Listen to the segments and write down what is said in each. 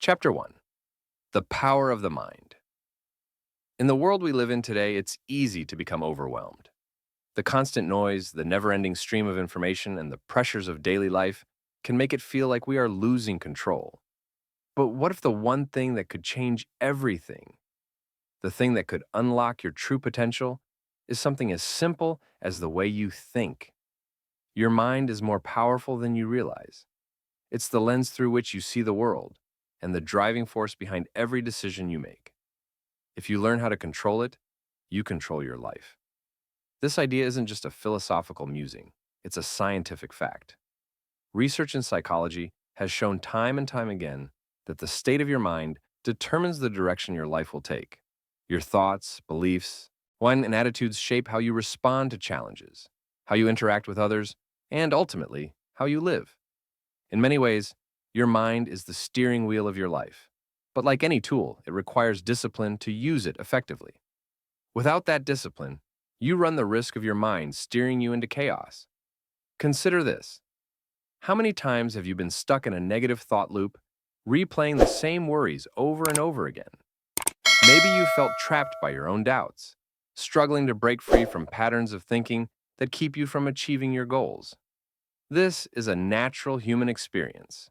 Chapter 1. The Power of the Mind. In the world we live in today, it's easy to become overwhelmed. The constant noise, the never-ending stream of information, and the pressures of daily life can make it feel like we are losing control. But what if the one thing that could change everything, the thing that could unlock your true potential, is something as simple as the way you think? Your mind is more powerful than you realize. It's the lens through which you see the world and the driving force behind every decision you make. If you learn how to control it, you control your life. This idea isn't just a philosophical musing, it's a scientific fact. Research in psychology has shown time and time again that the state of your mind determines the direction your life will take. Your thoughts, beliefs, and attitudes shape how you respond to challenges, how you interact with others, and ultimately, how you live. In many ways, your mind is the steering wheel of your life. But like any tool, it requires discipline to use it effectively. Without that discipline, you run the risk of your mind steering you into chaos. Consider this. How many times have you been stuck in a negative thought loop, replaying the same worries over and over again? Maybe you felt trapped by your own doubts, struggling to break free from patterns of thinking that keep you from achieving your goals. This is a natural human experience,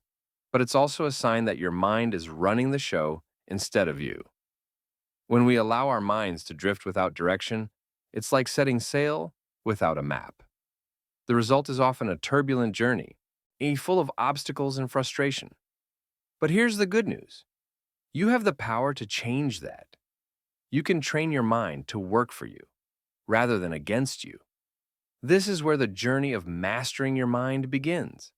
but it's also a sign that your mind is running the show instead of you. When we allow our minds to drift without direction, it's like setting sail without a map. The result is often a turbulent journey, full of obstacles and frustration. But here's the good news. You have the power to change that. You can train your mind to work for you, rather than against you. This is where the journey of mastering your mind begins.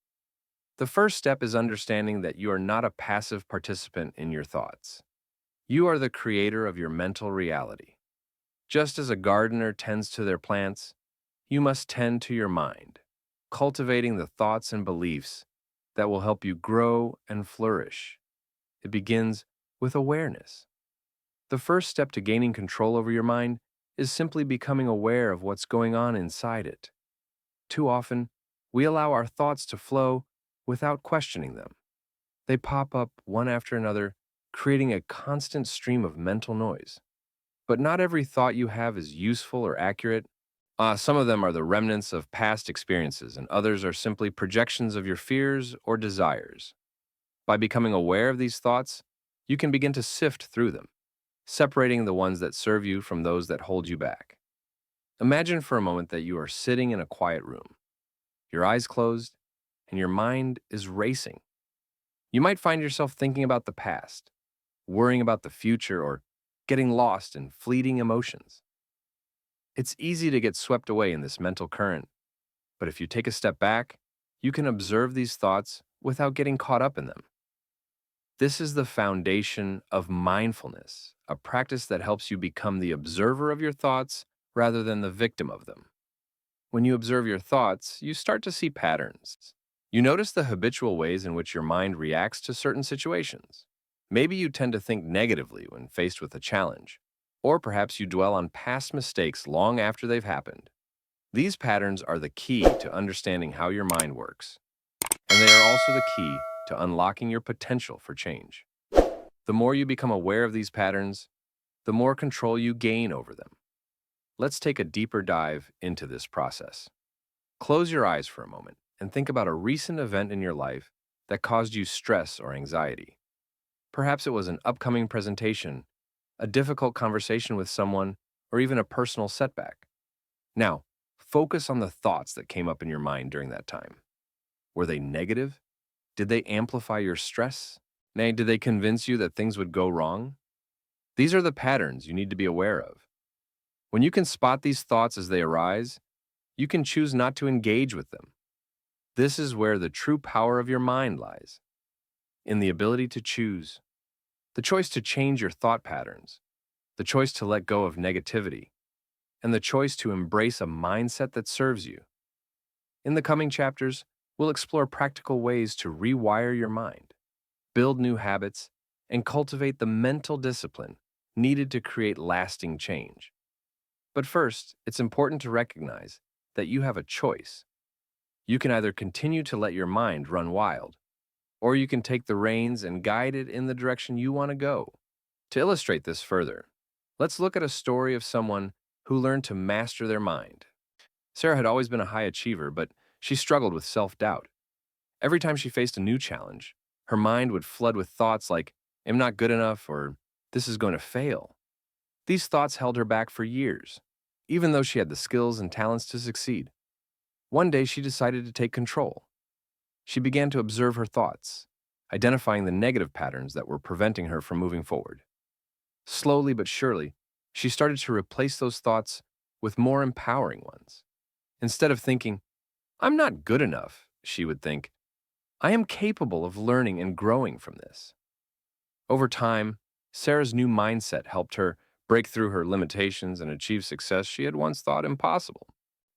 The first step is understanding that you are not a passive participant in your thoughts. You are the creator of your mental reality. Just as a gardener tends to their plants, you must tend to your mind, cultivating the thoughts and beliefs that will help you grow and flourish. It begins with awareness. The first step to gaining control over your mind is simply becoming aware of what's going on inside it. Too often, we allow our thoughts to flow without questioning them. They pop up one after another, creating a constant stream of mental noise. But not every thought you have is useful or accurate. Some of them are the remnants of past experiences, and others are simply projections of your fears or desires. By becoming aware of these thoughts, you can begin to sift through them, separating the ones that serve you from those that hold you back. Imagine for a moment that you are sitting in a quiet room, your eyes closed, and your mind is racing. You might find yourself thinking about the past, worrying about the future, or getting lost in fleeting emotions. It's easy to get swept away in this mental current, but if you take a step back, you can observe these thoughts without getting caught up in them. This is the foundation of mindfulness, a practice that helps you become the observer of your thoughts rather than the victim of them. When you observe your thoughts, you start to see patterns. You notice the habitual ways in which your mind reacts to certain situations. Maybe you tend to think negatively when faced with a challenge, or perhaps you dwell on past mistakes long after they've happened. These patterns are the key to understanding how your mind works, and they are also the key to unlocking your potential for change. The more you become aware of these patterns, the more control you gain over them. Let's take a deeper dive into this process. Close your eyes for a moment and think about a recent event in your life that caused you stress or anxiety. Perhaps it was an upcoming presentation, a difficult conversation with someone, or even a personal setback. Now, focus on the thoughts that came up in your mind during that time. Were they negative? Did they amplify your stress? Nay, did they convince you that things would go wrong? These are the patterns you need to be aware of. When you can spot these thoughts as they arise, you can choose not to engage with them. This is where the true power of your mind lies, in the ability to choose. The choice to change your thought patterns, the choice to let go of negativity, and the choice to embrace a mindset that serves you. In the coming chapters, we'll explore practical ways to rewire your mind, build new habits, and cultivate the mental discipline needed to create lasting change. But first, it's important to recognize that you have a choice. You can either continue to let your mind run wild, or you can take the reins and guide it in the direction you want to go. To illustrate this further, let's look at a story of someone who learned to master their mind. Sarah had always been a high achiever, but she struggled with self-doubt. Every time she faced a new challenge, her mind would flood with thoughts like, I'm not good enough, or this is going to fail. These thoughts held her back for years, even though she had the skills and talents to succeed. One day, she decided to take control. She began to observe her thoughts, identifying the negative patterns that were preventing her from moving forward. Slowly but surely, she started to replace those thoughts with more empowering ones. Instead of thinking, I'm not good enough, she would think, I am capable of learning and growing from this. Over time, Sarah's new mindset helped her break through her limitations and achieve success she had once thought impossible.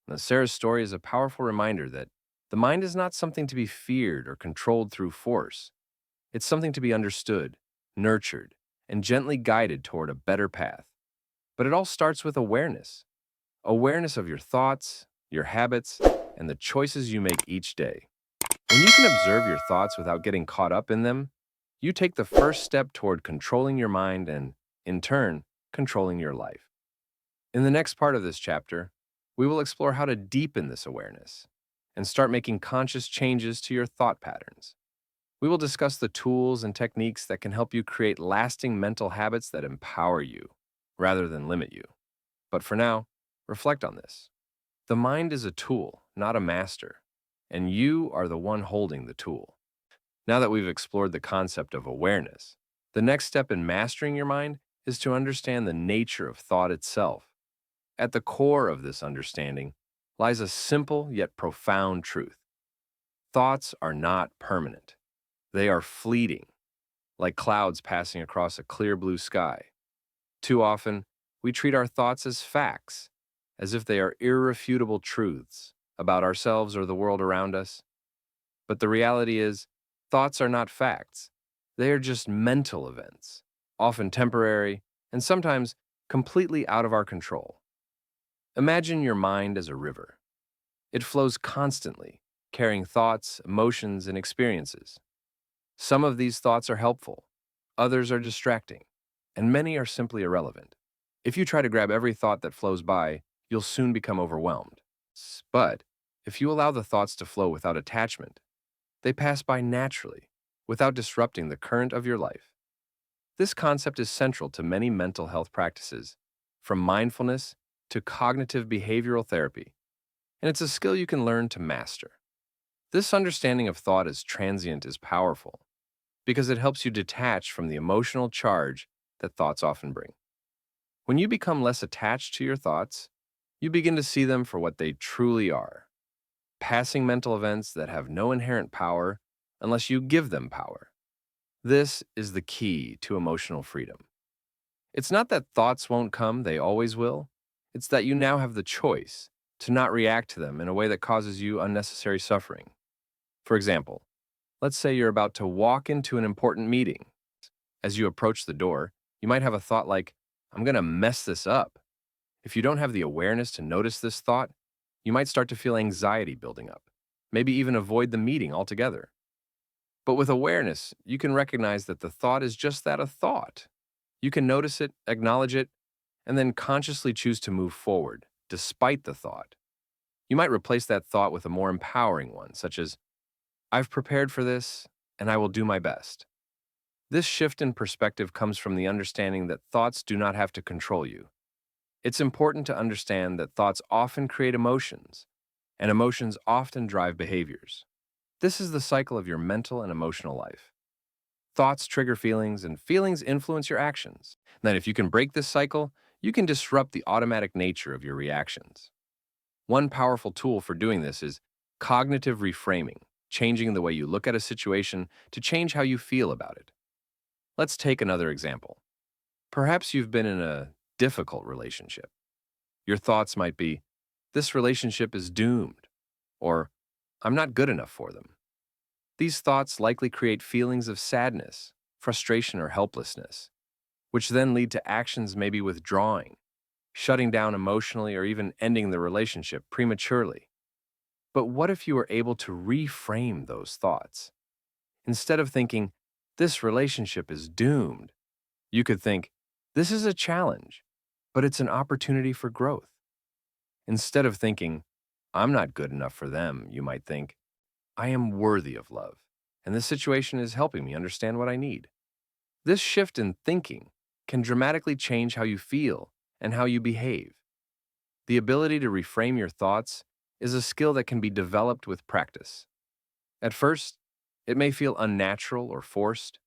Now, Sarah's story is a powerful reminder that the mind is not something to be feared or controlled through force. It's something to be understood, nurtured, and gently guided toward a better path. But it all starts with awareness of your thoughts, your habits, and the choices you make each day. When you can observe your thoughts without getting caught up in them, you take the first step toward controlling your mind and, in turn, controlling your life. In the next part of this chapter, we will explore how to deepen this awareness and start making conscious changes to your thought patterns. We will discuss the tools and techniques that can help you create lasting mental habits that empower you rather than limit you. But for now, reflect on this. The mind is a tool, not a master, and you are the one holding the tool. Now that we've explored the concept of awareness, the next step in mastering your mind is to understand the nature of thought itself. At the core of this understanding lies a simple yet profound truth. Thoughts are not permanent. They are fleeting, like clouds passing across a clear blue sky. Too often, we treat our thoughts as facts, as if they are irrefutable truths about ourselves or the world around us. But the reality is, thoughts are not facts. They are just mental events, often temporary and sometimes completely out of our control. Imagine your mind as a river. It flows constantly, carrying thoughts, emotions, and experiences. Some of these thoughts are helpful, others are distracting, and many are simply irrelevant. If you try to grab every thought that flows by, you'll soon become overwhelmed. But if you allow the thoughts to flow without attachment, they pass by naturally, without disrupting the current of your life. This concept is central to many mental health practices, from mindfulness to cognitive behavioral therapy, and it's a skill you can learn to master. This understanding of thought as transient is powerful because it helps you detach from the emotional charge that thoughts often bring. When you become less attached to your thoughts, you begin to see them for what they truly are, passing mental events that have no inherent power unless you give them power. This is the key to emotional freedom. It's not that thoughts won't come, they always will. It's that you now have the choice to not react to them in a way that causes you unnecessary suffering. For example, let's say you're about to walk into an important meeting. As you approach the door, you might have a thought like, I'm going to mess this up. If you don't have the awareness to notice this thought, you might start to feel anxiety building up, maybe even avoid the meeting altogether. But with awareness, you can recognize that the thought is just that, a thought. You can notice it, acknowledge it, and then consciously choose to move forward, despite the thought. You might replace that thought with a more empowering one, such as, I've prepared for this, and I will do my best. This shift in perspective comes from the understanding that thoughts do not have to control you. It's important to understand that thoughts often create emotions, and emotions often drive behaviors. This is the cycle of your mental and emotional life. Thoughts trigger feelings, and feelings influence your actions. Then, if you can break this cycle, you can disrupt the automatic nature of your reactions. One powerful tool for doing this is cognitive reframing, changing the way you look at a situation to change how you feel about it. Let's take another example. Perhaps you've been in a difficult relationship. Your thoughts might be, this relationship is doomed, or I'm not good enough for them. These thoughts likely create feelings of sadness, frustration, or helplessness, which then lead to actions maybe withdrawing, shutting down emotionally, or even ending the relationship prematurely. But what if you were able to reframe those thoughts? Instead of thinking, this relationship is doomed, you could think, this is a challenge, but it's an opportunity for growth. Instead of thinking, I'm not good enough for them, you might think, I am worthy of love, and this situation is helping me understand what I need. This shift in thinking can dramatically change how you feel and how you behave. The ability to reframe your thoughts is a skill that can be developed with practice. At first, it may feel unnatural or forced,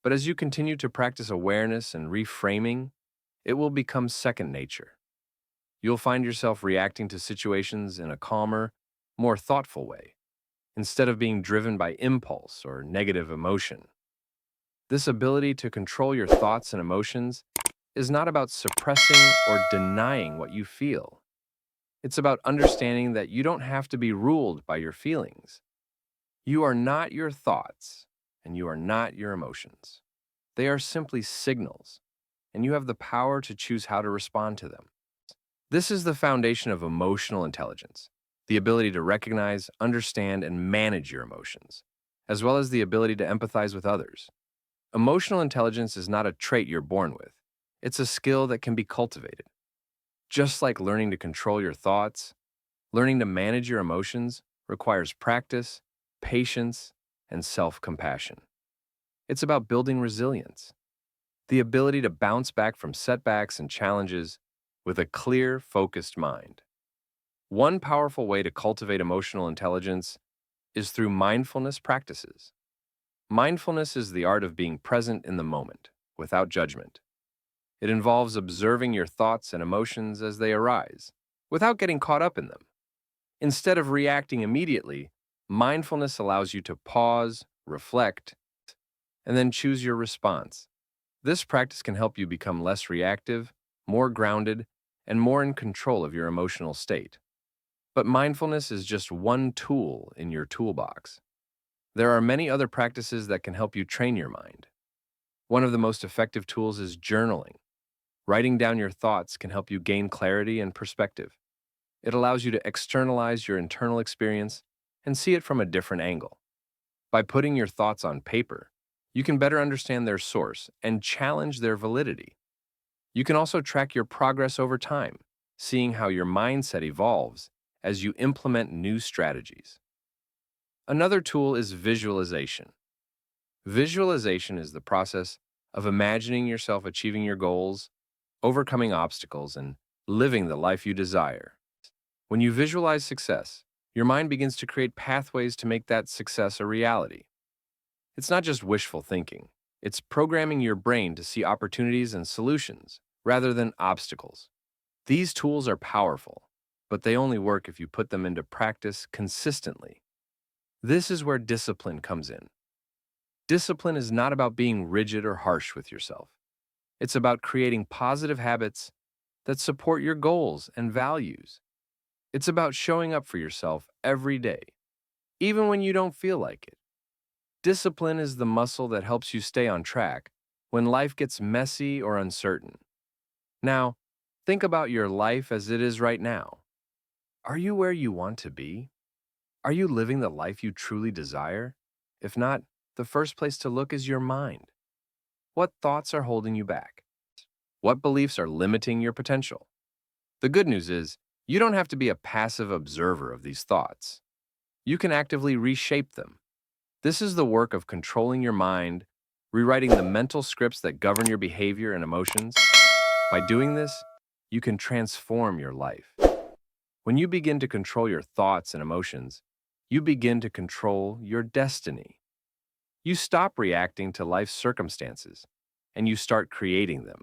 but as you continue to practice awareness and reframing, it will become second nature. You'll find yourself reacting to situations in a calmer, more thoughtful way, instead of being driven by impulse or negative emotion. This ability to control your thoughts and emotions is not about suppressing or denying what you feel. It's about understanding that you don't have to be ruled by your feelings. You are not your thoughts, and you are not your emotions. They are simply signals, and you have the power to choose how to respond to them. This is the foundation of emotional intelligence, the ability to recognize, understand, and manage your emotions, as well as the ability to empathize with others. Emotional intelligence is not a trait you're born with. It's a skill that can be cultivated. Just like learning to control your thoughts, learning to manage your emotions requires practice, patience, and self-compassion. It's about building resilience, the ability to bounce back from setbacks and challenges with a clear, focused mind. One powerful way to cultivate emotional intelligence is through mindfulness practices. Mindfulness is the art of being present in the moment, without judgment. It involves observing your thoughts and emotions as they arise, without getting caught up in them. Instead of reacting immediately, mindfulness allows you to pause, reflect, and then choose your response. This practice can help you become less reactive, more grounded, and more in control of your emotional state. But mindfulness is just one tool in your toolbox. There are many other practices that can help you train your mind. One of the most effective tools is journaling. Writing down your thoughts can help you gain clarity and perspective. It allows you to externalize your internal experience and see it from a different angle. By putting your thoughts on paper, you can better understand their source and challenge their validity. You can also track your progress over time, seeing how your mindset evolves as you implement new strategies. Another tool is visualization. Visualization is the process of imagining yourself achieving your goals, overcoming obstacles, and living the life you desire. When you visualize success, your mind begins to create pathways to make that success a reality. It's not just wishful thinking. It's programming your brain to see opportunities and solutions rather than obstacles. These tools are powerful, but they only work if you put them into practice consistently. This is where discipline comes in. Discipline is not about being rigid or harsh with yourself. It's about creating positive habits that support your goals and values. It's about showing up for yourself every day, even when you don't feel like it. Discipline is the muscle that helps you stay on track when life gets messy or uncertain. Now, think about your life as it is right now. Are you where you want to be? Are you living the life you truly desire? If not, the first place to look is your mind. What thoughts are holding you back? What beliefs are limiting your potential? The good news is, you don't have to be a passive observer of these thoughts. You can actively reshape them. This is the work of controlling your mind, rewriting the mental scripts that govern your behavior and emotions. By doing this, you can transform your life. When you begin to control your thoughts and emotions, you begin to control your destiny. You stop reacting to life's circumstances, and you start creating them.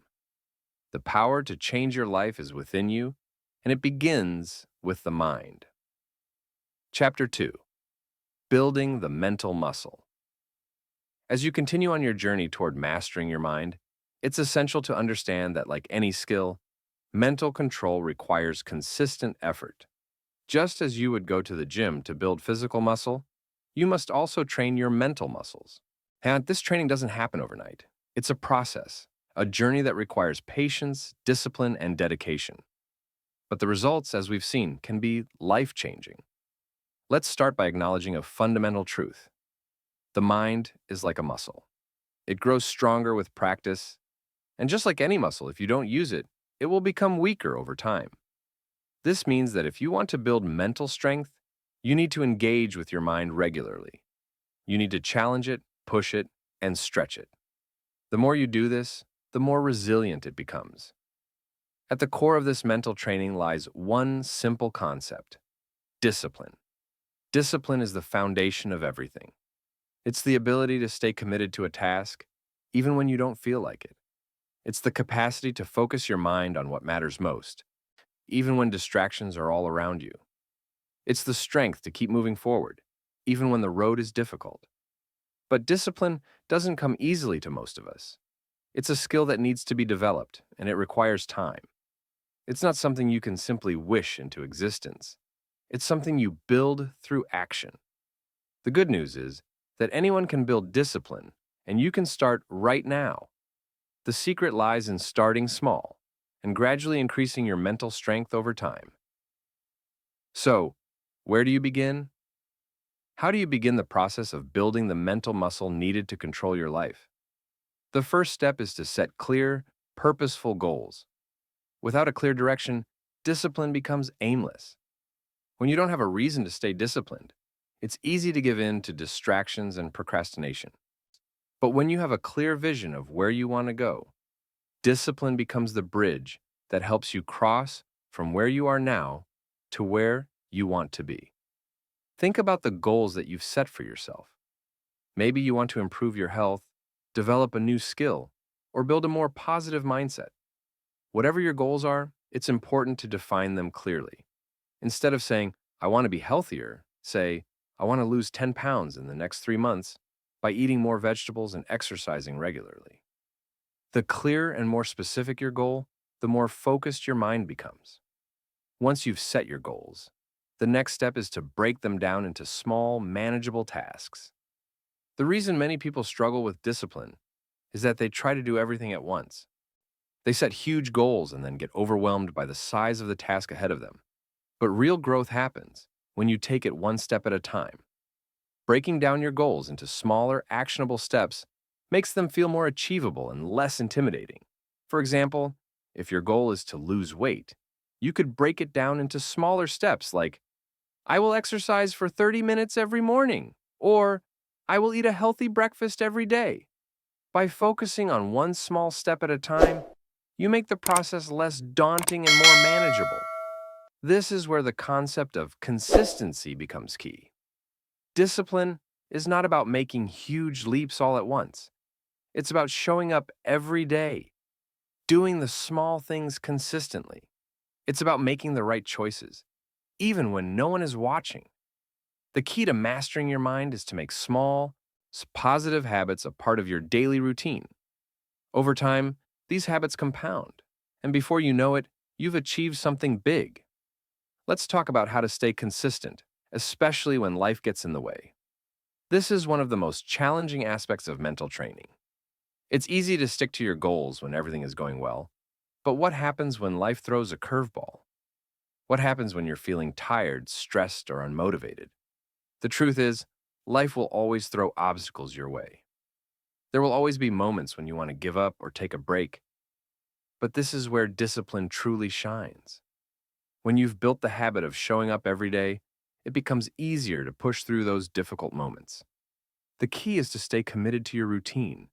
The power to change your life is within you, and it begins with the mind. Chapter 2. Building the Mental Muscle. As you continue on your journey toward mastering your mind, it's essential to understand that, like any skill, mental control requires consistent effort. Just as you would go to the gym to build physical muscle, you must also train your mental muscles. And this training doesn't happen overnight. It's a process, a journey that requires patience, discipline, and dedication. But the results, as we've seen, can be life-changing. Let's start by acknowledging a fundamental truth. The mind is like a muscle. It grows stronger with practice, and just like any muscle, if you don't use it, it will become weaker over time. This means that if you want to build mental strength, you need to engage with your mind regularly. You need to challenge it, push it, and stretch it. The more you do this, the more resilient it becomes. At the core of this mental training lies one simple concept: discipline. Discipline is the foundation of everything. It's the ability to stay committed to a task, even when you don't feel like it. It's the capacity to focus your mind on what matters most, even when distractions are all around you. It's the strength to keep moving forward, even when the road is difficult. But discipline doesn't come easily to most of us. It's a skill that needs to be developed, and it requires time. It's not something you can simply wish into existence. It's something you build through action. The good news is that anyone can build discipline, and you can start right now. The secret lies in starting small and gradually increasing your mental strength over time. So, where do you begin? How do you begin the process of building the mental muscle needed to control your life? The first step is to set clear, purposeful goals. Without a clear direction, discipline becomes aimless. When you don't have a reason to stay disciplined, it's easy to give in to distractions and procrastination. But when you have a clear vision of where you want to go, discipline becomes the bridge that helps you cross from where you are now to where you want to be. Think about the goals that you've set for yourself. Maybe you want to improve your health, develop a new skill, or build a more positive mindset. Whatever your goals are, it's important to define them clearly. Instead of saying, I want to be healthier, say, I want to lose 10 pounds in the next 3 months by eating more vegetables and exercising regularly. The clearer and more specific your goal, the more focused your mind becomes. Once you've set your goals, the next step is to break them down into small, manageable tasks. The reason many people struggle with discipline is that they try to do everything at once. They set huge goals and then get overwhelmed by the size of the task ahead of them. But real growth happens when you take it one step at a time. Breaking down your goals into smaller, actionable steps makes them feel more achievable and less intimidating. For example, if your goal is to lose weight, you could break it down into smaller steps like, I will exercise for 30 minutes every morning, or I will eat a healthy breakfast every day. By focusing on one small step at a time, you make the process less daunting and more manageable. This is where the concept of consistency becomes key. Discipline is not about making huge leaps all at once. It's about showing up every day, doing the small things consistently. It's about making the right choices, even when no one is watching. The key to mastering your mind is to make small, positive habits a part of your daily routine. Over time, these habits compound, and before you know it, you've achieved something big. Let's talk about how to stay consistent, especially when life gets in the way. This is one of the most challenging aspects of mental training. It's easy to stick to your goals when everything is going well, but what happens when life throws a curveball? What happens when you're feeling tired, stressed, or unmotivated? The truth is, life will always throw obstacles your way. There will always be moments when you want to give up or take a break, but this is where discipline truly shines. When you've built the habit of showing up every day, it becomes easier to push through those difficult moments. The key is to stay committed to your routine,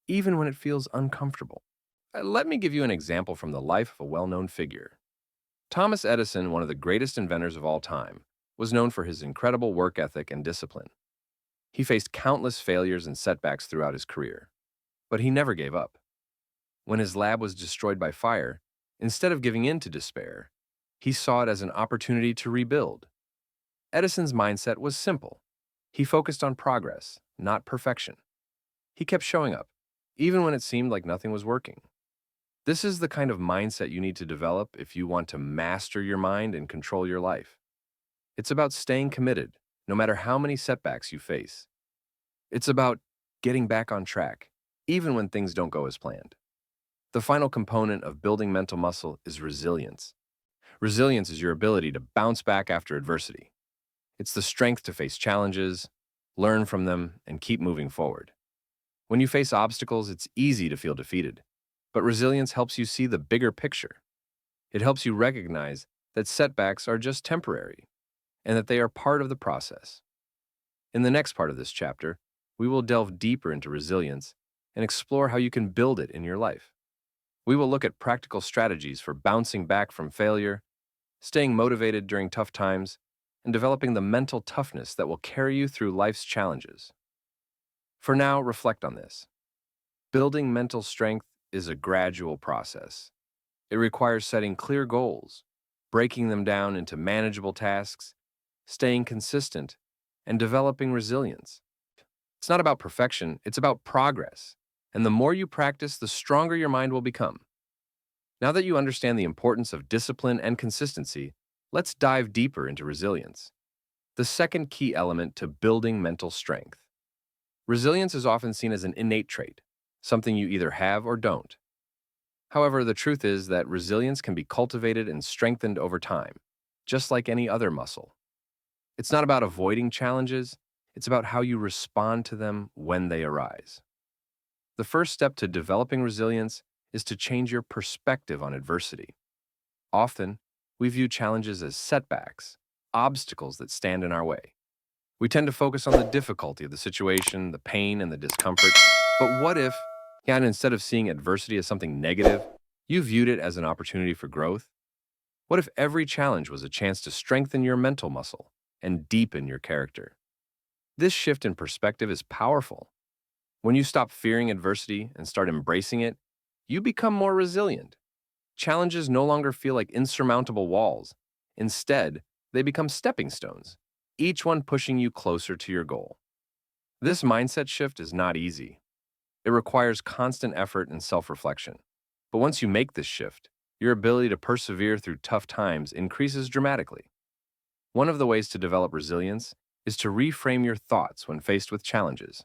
even when it feels uncomfortable. Let me give you an example from the life of a well-known figure. Thomas Edison, one of the greatest inventors of all time, was known for his incredible work ethic and discipline. He faced countless failures and setbacks throughout his career, but he never gave up. When his lab was destroyed by fire, instead of giving in to despair, he saw it as an opportunity to rebuild. Edison's mindset was simple. He focused on progress, not perfection. He kept showing up, even when it seemed like nothing was working. This is the kind of mindset you need to develop if you want to master your mind and control your life. It's about staying committed, no matter how many setbacks you face. It's about getting back on track, even when things don't go as planned. The final component of building mental muscle is resilience. Resilience is your ability to bounce back after adversity. It's the strength to face challenges, learn from them, and keep moving forward. When you face obstacles, it's easy to feel defeated, but resilience helps you see the bigger picture. It helps you recognize that setbacks are just temporary and that they are part of the process. In the next part of this chapter, we will delve deeper into resilience and explore how you can build it in your life. We will look at practical strategies for bouncing back from failure, staying motivated during tough times, and developing the mental toughness that will carry you through life's challenges. For now, reflect on this. Building mental strength is a gradual process. It requires setting clear goals, breaking them down into manageable tasks, staying consistent, and developing resilience. It's not about perfection, it's about progress. And the more you practice, the stronger your mind will become. Now that you understand the importance of discipline and consistency, let's dive deeper into resilience, the second key element to building mental strength. Resilience is often seen as an innate trait, something you either have or don't. However, the truth is that resilience can be cultivated and strengthened over time, just like any other muscle. It's not about avoiding challenges, it's about how you respond to them when they arise. The first step to developing resilience is to change your perspective on adversity. Often, we view challenges as setbacks, obstacles that stand in our way. We tend to focus on the difficulty of the situation, the pain, and the discomfort. But what if, and instead of seeing adversity as something negative, you viewed it as an opportunity for growth? What if every challenge was a chance to strengthen your mental muscle and deepen your character? This shift in perspective is powerful. When you stop fearing adversity and start embracing it, you become more resilient. Challenges no longer feel like insurmountable walls. Instead, they become stepping stones, each one pushing you closer to your goal. This mindset shift is not easy. It requires constant effort and self-reflection. But once you make this shift, your ability to persevere through tough times increases dramatically. One of the ways to develop resilience is to reframe your thoughts when faced with challenges.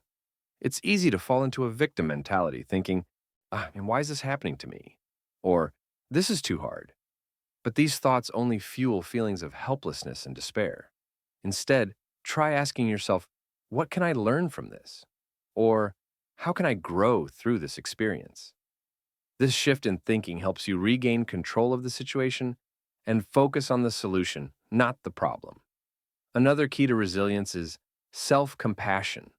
It's easy to fall into a victim mentality, thinking, and why is this happening to me? Or, this is too hard. But these thoughts only fuel feelings of helplessness and despair. Instead, try asking yourself, what can I learn from this? Or, how can I grow through this experience? This shift in thinking helps you regain control of the situation and focus on the solution, not the problem. Another key to resilience is self-compassion.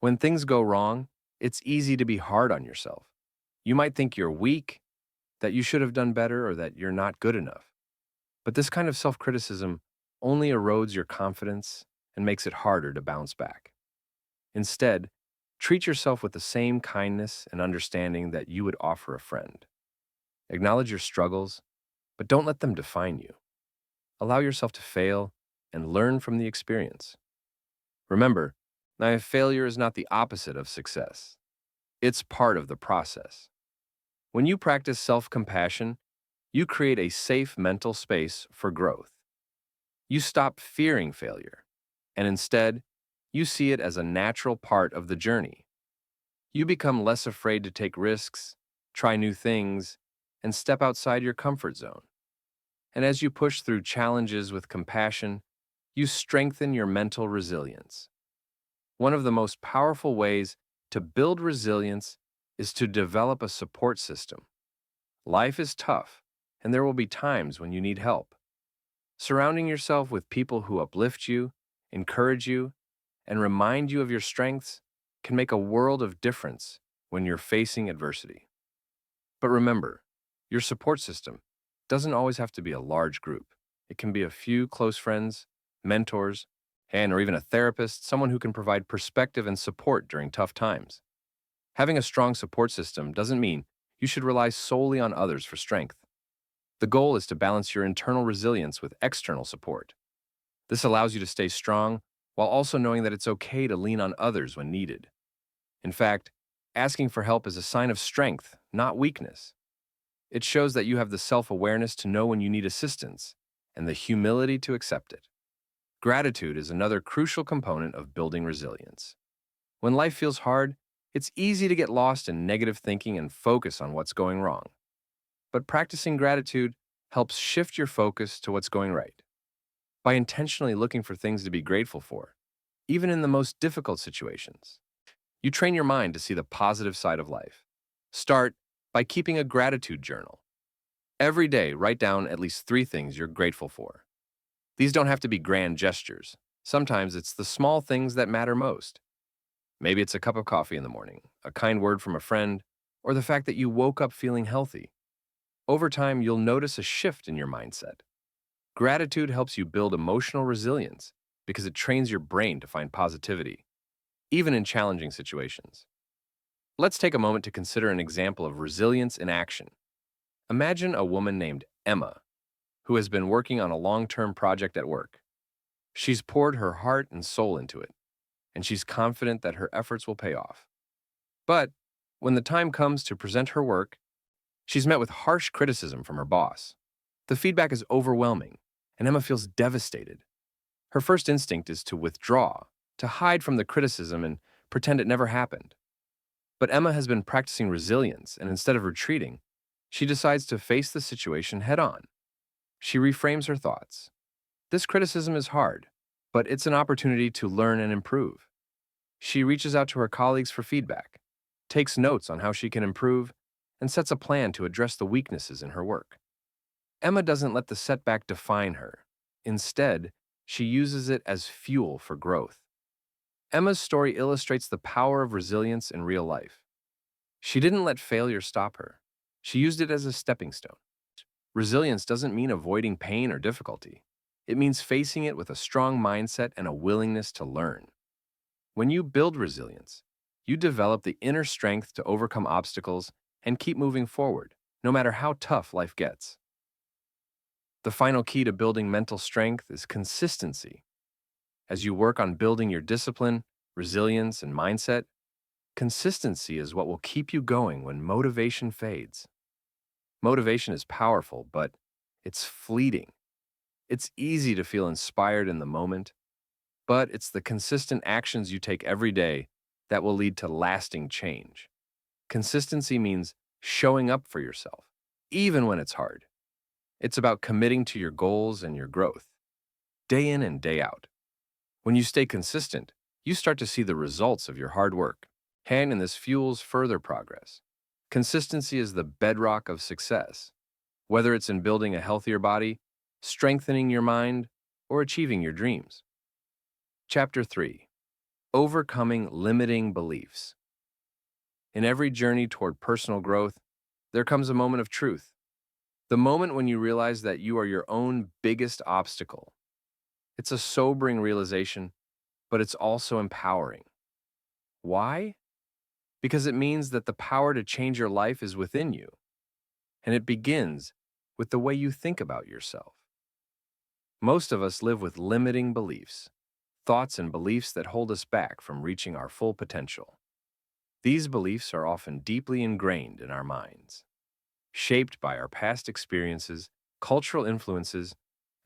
When things go wrong, it's easy to be hard on yourself. You might think you're weak, that you should have done better, or that you're not good enough. But this kind of self-criticism only erodes your confidence and makes it harder to bounce back. Instead, treat yourself with the same kindness and understanding that you would offer a friend. Acknowledge your struggles, but don't let them define you. Allow yourself to fail and learn from the experience. Remember, failure is not the opposite of success. It's part of the process. When you practice self-compassion, you create a safe mental space for growth. You stop fearing failure, and instead, you see it as a natural part of the journey. You become less afraid to take risks, try new things, and step outside your comfort zone. And as you push through challenges with compassion, you strengthen your mental resilience. One of the most powerful ways to build resilience is to develop a support system. Life is tough, and there will be times when you need help. Surrounding yourself with people who uplift you, encourage you, and remind you of your strengths can make a world of difference when you're facing adversity. But remember, your support system doesn't always have to be a large group. It can be a few close friends, mentors, or even a therapist, someone who can provide perspective and support during tough times. Having a strong support system doesn't mean you should rely solely on others for strength. The goal is to balance your internal resilience with external support. This allows you to stay strong while also knowing that it's okay to lean on others when needed. In fact, asking for help is a sign of strength, not weakness. It shows that you have the self-awareness to know when you need assistance and the humility to accept it. Gratitude is another crucial component of building resilience. When life feels hard, it's easy to get lost in negative thinking and focus on what's going wrong. But practicing gratitude helps shift your focus to what's going right. By intentionally looking for things to be grateful for, even in the most difficult situations. You train your mind to see the positive side of life. Start by keeping a gratitude journal. Every day, write down at least 3 things you're grateful for. These don't have to be grand gestures. Sometimes it's the small things that matter most. Maybe it's a cup of coffee in the morning, a kind word from a friend, or the fact that you woke up feeling healthy. Over time, you'll notice a shift in your mindset. Gratitude helps you build emotional resilience because it trains your brain to find positivity, even in challenging situations. Let's take a moment to consider an example of resilience in action. Imagine a woman named Emma, who has been working on a long-term project at work. She's poured her heart and soul into it, and she's confident that her efforts will pay off. But when the time comes to present her work, she's met with harsh criticism from her boss. The feedback is overwhelming, and Emma feels devastated. Her first instinct is to withdraw, to hide from the criticism and pretend it never happened. But Emma has been practicing resilience, and instead of retreating, she decides to face the situation head on. She reframes her thoughts. This criticism is hard, but it's an opportunity to learn and improve. She reaches out to her colleagues for feedback, takes notes on how she can improve, and sets a plan to address the weaknesses in her work. Emma doesn't let the setback define her. Instead, she uses it as fuel for growth. Emma's story illustrates the power of resilience in real life. She didn't let failure stop her. She used it as a stepping stone. Resilience doesn't mean avoiding pain or difficulty. It means facing it with a strong mindset and a willingness to learn. When you build resilience, you develop the inner strength to overcome obstacles and keep moving forward, no matter how tough life gets. The final key to building mental strength is consistency. As you work on building your discipline, resilience, and mindset, consistency is what will keep you going when motivation fades. Motivation is powerful, but it's fleeting. It's easy to feel inspired in the moment, but it's the consistent actions you take every day that will lead to lasting change. Consistency means showing up for yourself, even when it's hard. It's about committing to your goals and your growth, day in and day out. When you stay consistent, you start to see the results of your hard work, and this fuels further progress. Consistency is the bedrock of success, whether it's in building a healthier body, strengthening your mind, or achieving your dreams. Chapter 3. Overcoming limiting beliefs. In every journey toward personal growth, there comes a moment of truth. The moment when you realize that you are your own biggest obstacle. It's a sobering realization, but it's also empowering. Why? Because it means that the power to change your life is within you, and it begins with the way you think about yourself. Most of us live with limiting beliefs, thoughts and beliefs that hold us back from reaching our full potential. These beliefs are often deeply ingrained in our minds, shaped by our past experiences, cultural influences,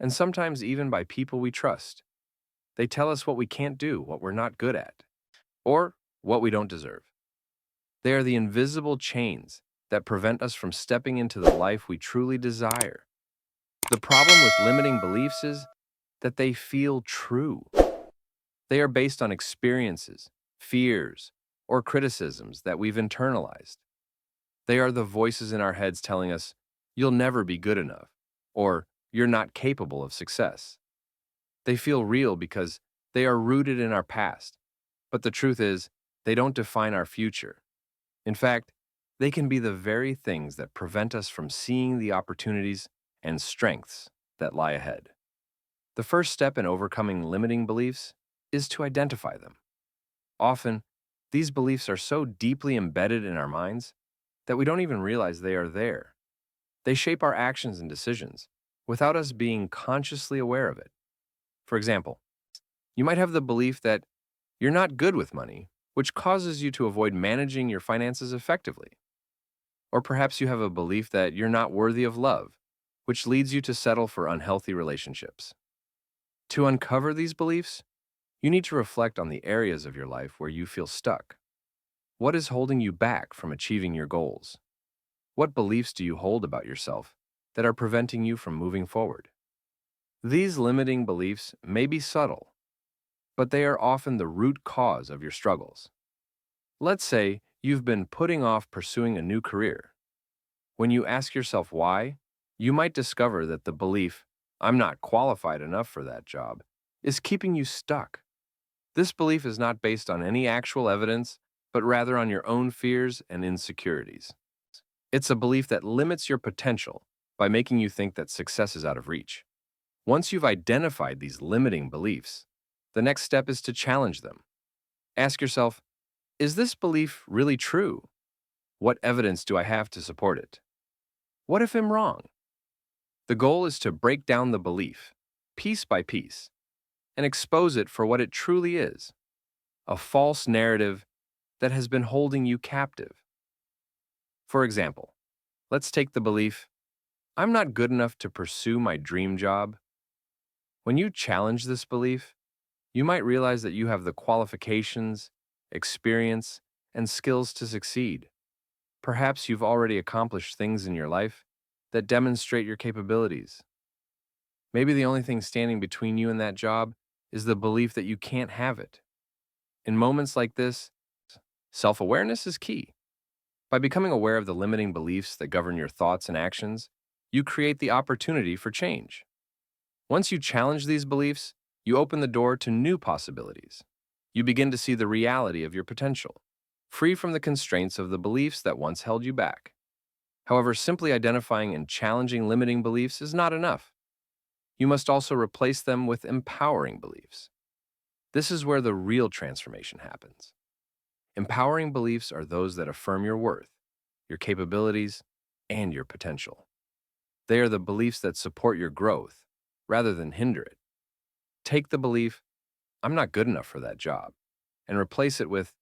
and sometimes even by people we trust. They tell us what we can't do, what we're not good at, or what we don't deserve. They are the invisible chains that prevent us from stepping into the life we truly desire. The problem with limiting beliefs is that they feel true. They are based on experiences, fears, or criticisms that we've internalized. They are the voices in our heads telling us, "You'll never be good enough," or "You're not capable of success." They feel real because they are rooted in our past, but the truth is, they don't define our future. In fact, they can be the very things that prevent us from seeing the opportunities and strengths that lie ahead. The first step in overcoming limiting beliefs is to identify them. Often, these beliefs are so deeply embedded in our minds that we don't even realize they are there. They shape our actions and decisions without us being consciously aware of it. For example, you might have the belief that you're not good with money, which causes you to avoid managing your finances effectively. Or perhaps you have a belief that you're not worthy of love, which leads you to settle for unhealthy relationships. To uncover these beliefs, you need to reflect on the areas of your life where you feel stuck. What is holding you back from achieving your goals? What beliefs do you hold about yourself that are preventing you from moving forward? These limiting beliefs may be subtle, but they are often the root cause of your struggles. Let's say you've been putting off pursuing a new career. When you ask yourself why, you might discover that the belief, "I'm not qualified enough for that job," is keeping you stuck. This belief is not based on any actual evidence, but rather on your own fears and insecurities. It's a belief that limits your potential by making you think that success is out of reach. Once you've identified these limiting beliefs, the next step is to challenge them. Ask yourself, is this belief really true? What evidence do I have to support it? What if I'm wrong? The goal is to break down the belief, piece by piece, and expose it for what it truly is: a false narrative that has been holding you captive. For example, let's take the belief, "I'm not good enough to pursue my dream job." When you challenge this belief, you might realize that you have the qualifications, experience, and skills to succeed. Perhaps you've already accomplished things in your life that demonstrate your capabilities. Maybe the only thing standing between you and that job is the belief that you can't have it. In moments like this, self-awareness is key. By becoming aware of the limiting beliefs that govern your thoughts and actions, you create the opportunity for change. Once you challenge these beliefs, you open the door to new possibilities. You begin to see the reality of your potential, free from the constraints of the beliefs that once held you back. However, simply identifying and challenging limiting beliefs is not enough. You must also replace them with empowering beliefs. This is where the real transformation happens. Empowering beliefs are those that affirm your worth, your capabilities, and your potential. They are the beliefs that support your growth rather than hinder it. Take the belief, "I'm not good enough for that job," and replace it with,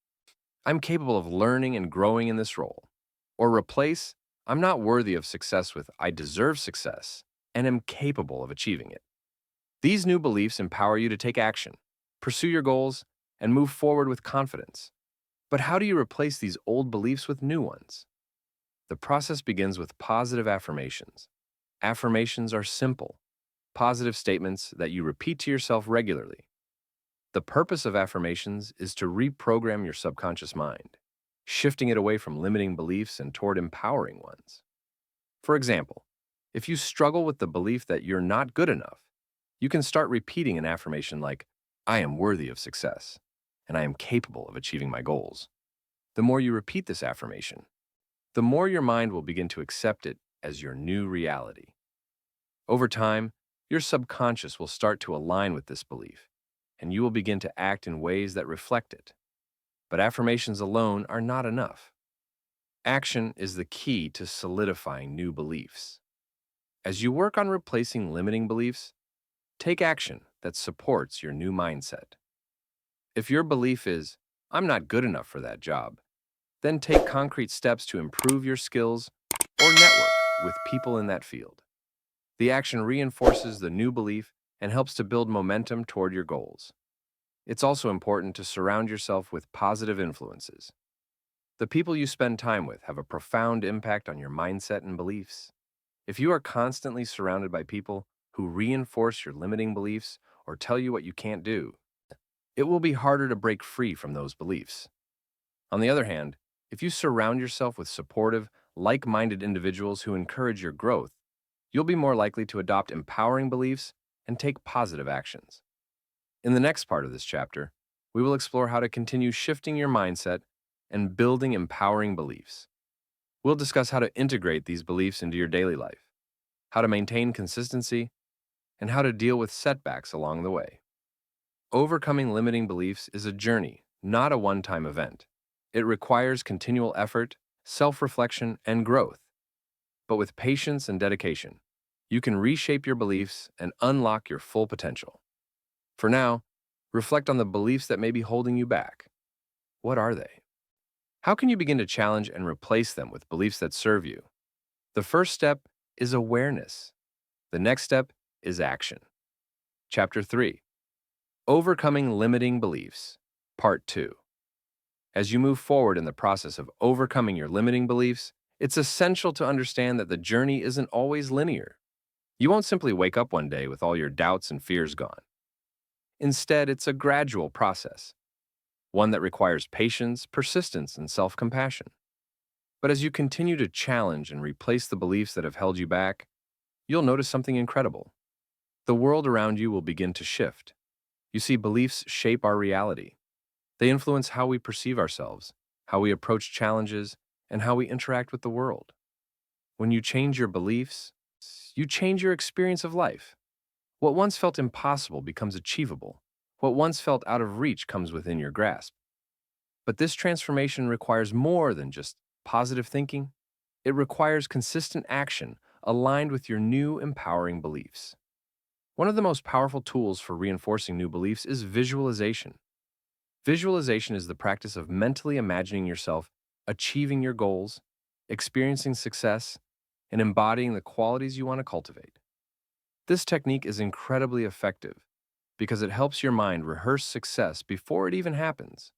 "I'm capable of learning and growing in this role." Or replace, "I'm not worthy of success" with, "I deserve success and am capable of achieving it." These new beliefs empower you to take action, pursue your goals, and move forward with confidence. But how do you replace these old beliefs with new ones? The process begins with positive affirmations. Affirmations are simple, positive statements that you repeat to yourself regularly. The purpose of affirmations is to reprogram your subconscious mind, shifting it away from limiting beliefs and toward empowering ones. For example, if you struggle with the belief that you're not good enough, you can start repeating an affirmation like, "I am worthy of success, and I am capable of achieving my goals." The more you repeat this affirmation, the more your mind will begin to accept it as your new reality. Over time, your subconscious will start to align with this belief, and you will begin to act in ways that reflect it. But affirmations alone are not enough. Action is the key to solidifying new beliefs. As you work on replacing limiting beliefs, take action that supports your new mindset. If your belief is, "I'm not good enough for that job," then take concrete steps to improve your skills or network with people in that field. The action reinforces the new belief and helps to build momentum toward your goals. It's also important to surround yourself with positive influences. The people you spend time with have a profound impact on your mindset and beliefs. If you are constantly surrounded by people who reinforce your limiting beliefs or tell you what you can't do, it will be harder to break free from those beliefs. On the other hand, if you surround yourself with supportive, like-minded individuals who encourage your growth, you'll be more likely to adopt empowering beliefs and take positive actions. In the next part of this chapter, we will explore how to continue shifting your mindset and building empowering beliefs. We'll discuss how to integrate these beliefs into your daily life, how to maintain consistency, and how to deal with setbacks along the way. Overcoming limiting beliefs is a journey, not a one-time event. It requires continual effort, self-reflection, and growth. But with patience and dedication, you can reshape your beliefs and unlock your full potential. For now, reflect on the beliefs that may be holding you back. What are they? How can you begin to challenge and replace them with beliefs that serve you? The first step is awareness. The next step is action. Chapter 3: Overcoming Limiting Beliefs, Part 2. As you move forward in the process of overcoming your limiting beliefs, it's essential to understand that the journey isn't always linear. You won't simply wake up one day with all your doubts and fears gone. Instead, it's a gradual process, one that requires patience, persistence, and self-compassion. But as you continue to challenge and replace the beliefs that have held you back, you'll notice something incredible. The world around you will begin to shift. You see, beliefs shape our reality. They influence how we perceive ourselves, how we approach challenges, and how we interact with the world. When you change your beliefs, you change your experience of life. What once felt impossible becomes achievable. What once felt out of reach comes within your grasp. But this transformation requires more than just positive thinking. It requires consistent action aligned with your new empowering beliefs. One of the most powerful tools for reinforcing new beliefs is visualization. Visualization is the practice of mentally imagining yourself achieving your goals, experiencing success, and embodying the qualities you want to cultivate. This technique is incredibly effective because it helps your mind rehearse success before it even happens.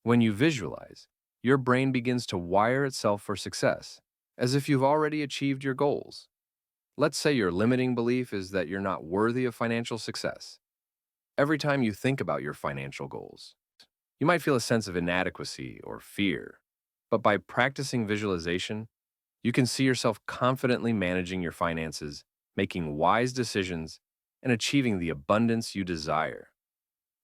When you visualize, your brain begins to wire itself for success, as if you've already achieved your goals. Let's say your limiting belief is that you're not worthy of financial success. Every time you think about your financial goals, you might feel a sense of inadequacy or fear. But by practicing visualization, you can see yourself confidently managing your finances, making wise decisions, and achieving the abundance you desire.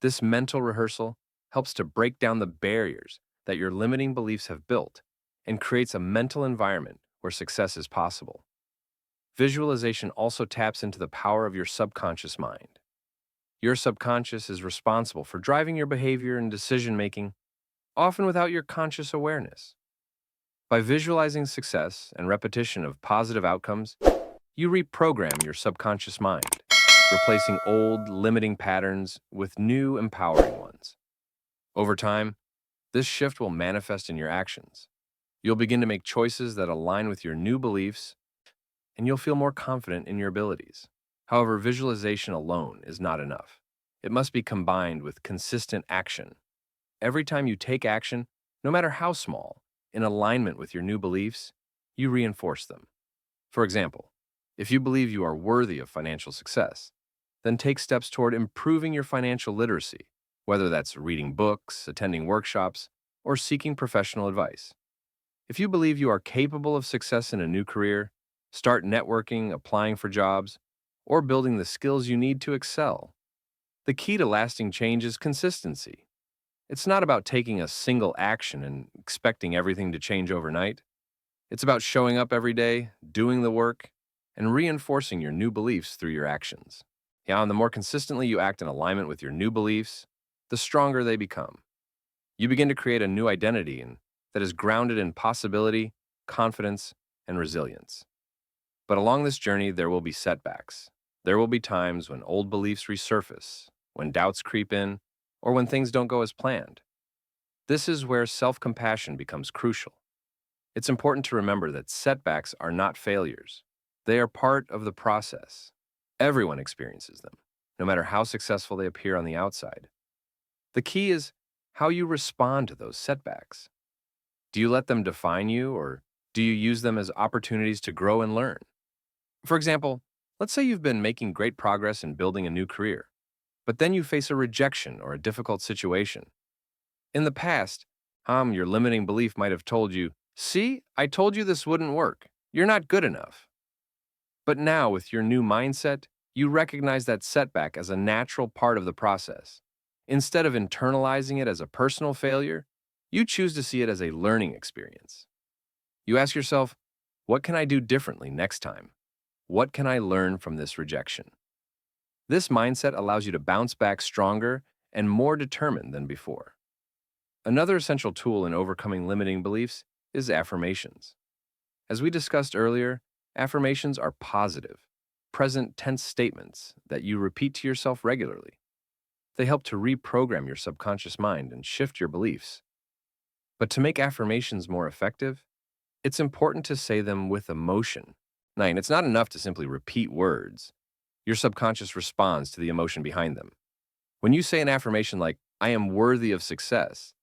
This mental rehearsal helps to break down the barriers that your limiting beliefs have built and creates a mental environment where success is possible. Visualization also taps into the power of your subconscious mind. Your subconscious is responsible for driving your behavior and decision-making, often without your conscious awareness. By visualizing success and repetition of positive outcomes, you reprogram your subconscious mind, replacing old, limiting patterns with new, empowering ones. Over time, this shift will manifest in your actions. You'll begin to make choices that align with your new beliefs, and you'll feel more confident in your abilities. However, visualization alone is not enough. It must be combined with consistent action. Every time you take action, no matter how small, in alignment with your new beliefs, you reinforce them. For example, if you believe you are worthy of financial success, then take steps toward improving your financial literacy, whether that's reading books, attending workshops, or seeking professional advice. If you believe you are capable of success in a new career, start networking, applying for jobs, or building the skills you need to excel. The key to lasting change is consistency. It's not about taking a single action and expecting everything to change overnight. It's about showing up every day, doing the work, and reinforcing your new beliefs through your actions. Yeah, and the more consistently you act in alignment with your new beliefs, the stronger they become. You begin to create a new identity that is grounded in possibility, confidence, and resilience. But along this journey, there will be setbacks. There will be times when old beliefs resurface, when doubts creep in, or when things don't go as planned. This is where self-compassion becomes crucial. It's important to remember that setbacks are not failures. They are part of the process. Everyone experiences them, no matter how successful they appear on the outside. The key is how you respond to those setbacks. Do you let them define you, or do you use them as opportunities to grow and learn? For example, let's say you've been making great progress in building a new career, but then you face a rejection or a difficult situation. In the past, your limiting belief might have told you, "See, I told you this wouldn't work. You're not good enough." But now, with your new mindset, you recognize that setback as a natural part of the process. Instead of internalizing it as a personal failure, you choose to see it as a learning experience. You ask yourself, what can I do differently next time? What can I learn from this rejection? This mindset allows you to bounce back stronger and more determined than before. Another essential tool in overcoming limiting beliefs is affirmations. As we discussed earlier, affirmations are positive, present tense statements that you repeat to yourself regularly. They help to reprogram your subconscious mind and shift your beliefs. But to make affirmations more effective, it's important to say them with emotion. And it's not enough to simply repeat words. Your subconscious responds to the emotion behind them. When you say an affirmation like, "I am worthy of success,"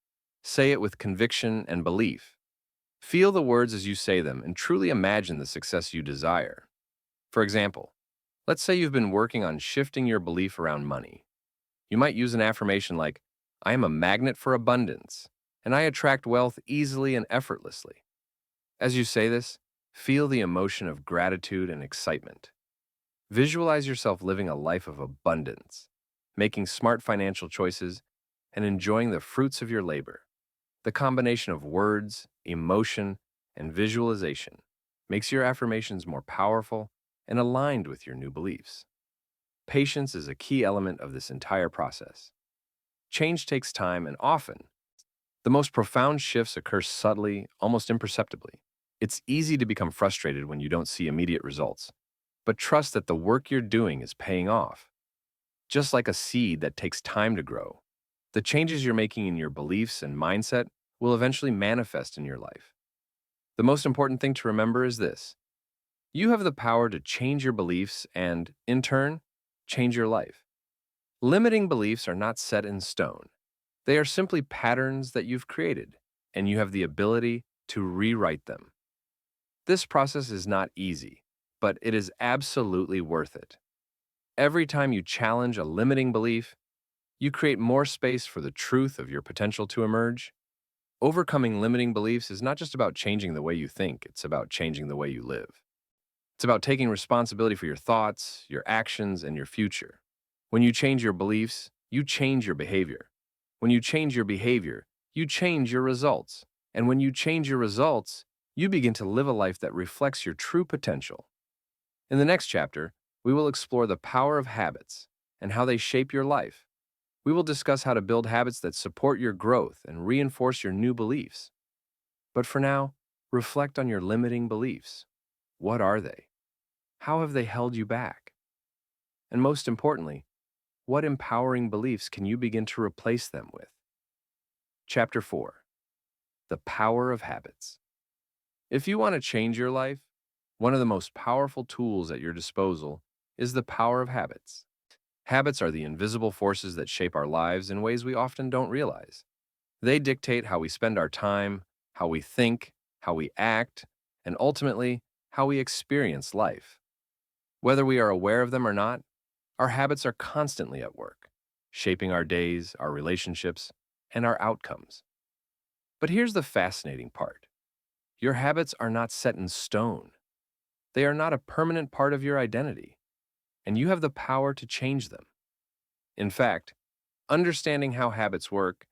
say it with conviction and belief. Feel the words as you say them and truly imagine the success you desire. For example, let's say you've been working on shifting your belief around money. You might use an affirmation like, I am a magnet for abundance, and I attract wealth easily and effortlessly. As you say this, feel the emotion of gratitude and excitement. Visualize yourself living a life of abundance, making smart financial choices, and enjoying the fruits of your labor. The combination of words, emotion, and visualization makes your affirmations more powerful and aligned with your new beliefs. Patience is a key element of this entire process. Change takes time, and often, the most profound shifts occur subtly, almost imperceptibly. It's easy to become frustrated when you don't see immediate results, but trust that the work you're doing is paying off. Just like a seed that takes time to grow, the changes you're making in your beliefs and mindset will eventually manifest in your life. The most important thing to remember is this: you have the power to change your beliefs and, in turn, change your life. Limiting beliefs are not set in stone. They are simply patterns that you've created, and you have the ability to rewrite them. This process is not easy, but it is absolutely worth it. Every time you challenge a limiting belief, you create more space for the truth of your potential to emerge. Overcoming limiting beliefs is not just about changing the way you think, it's about changing the way you live. It's about taking responsibility for your thoughts, your actions, and your future. When you change your beliefs, you change your behavior. When you change your behavior, you change your results. And when you change your results, you begin to live a life that reflects your true potential. In the next chapter, we will explore the power of habits and how they shape your life. We will discuss how to build habits that support your growth and reinforce your new beliefs. But for now, reflect on your limiting beliefs. What are they? How have they held you back? And most importantly, what empowering beliefs can you begin to replace them with? Chapter 4: The Power of Habits. If you want to change your life, one of the most powerful tools at your disposal is the power of habits. Habits are the invisible forces that shape our lives in ways we often don't realize. They dictate how we spend our time, how we think, how we act, and ultimately, how we experience life. Whether we are aware of them or not, our habits are constantly at work, shaping our days, our relationships, and our outcomes. But here's the fascinating part: your habits are not set in stone. They are not a permanent part of your identity, and you have the power to change them. In fact, understanding how habits work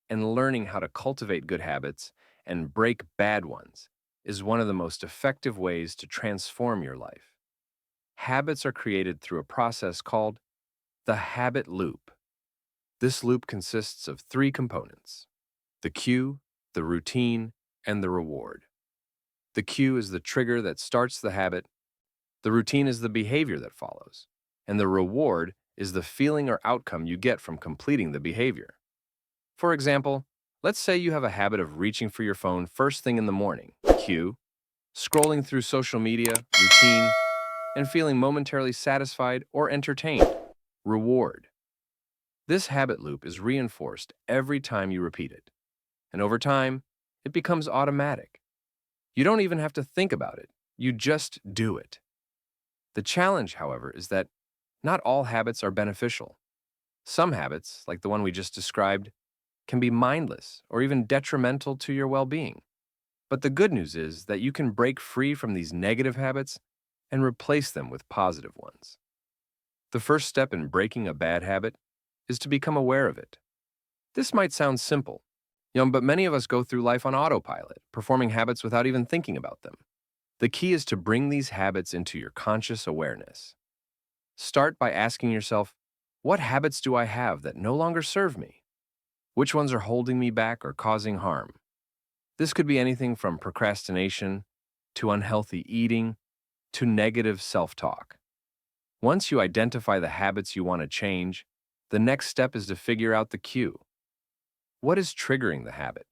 and learning how to cultivate good habits and break bad ones is one of the most effective ways to transform your life. Habits are created through a process called the habit loop. This loop consists of three components: the cue, the routine, and the reward. The cue is the trigger that starts the habit, the routine is the behavior that follows, and the reward is the feeling or outcome you get from completing the behavior. For example, let's say you have a habit of reaching for your phone first thing in the morning. Cue: scrolling through social media, routine, and feeling momentarily satisfied or entertained. Reward: this habit loop is reinforced every time you repeat it, and over time, it becomes automatic. You don't even have to think about it, you just do it. The challenge, however, is that not all habits are beneficial. Some habits, like the one we just described, can be mindless or even detrimental to your well-being. But the good news is that you can break free from these negative habits and replace them with positive ones. The first step in breaking a bad habit is to become aware of it. This might sound simple, but many of us go through life on autopilot, performing habits without even thinking about them. The key is to bring these habits into your conscious awareness. Start by asking yourself, what habits do I have that no longer serve me? Which ones are holding me back or causing harm? This could be anything from procrastination to unhealthy eating to negative self-talk. Once you identify the habits you want to change, the next step is to figure out the cue. What is triggering the habit?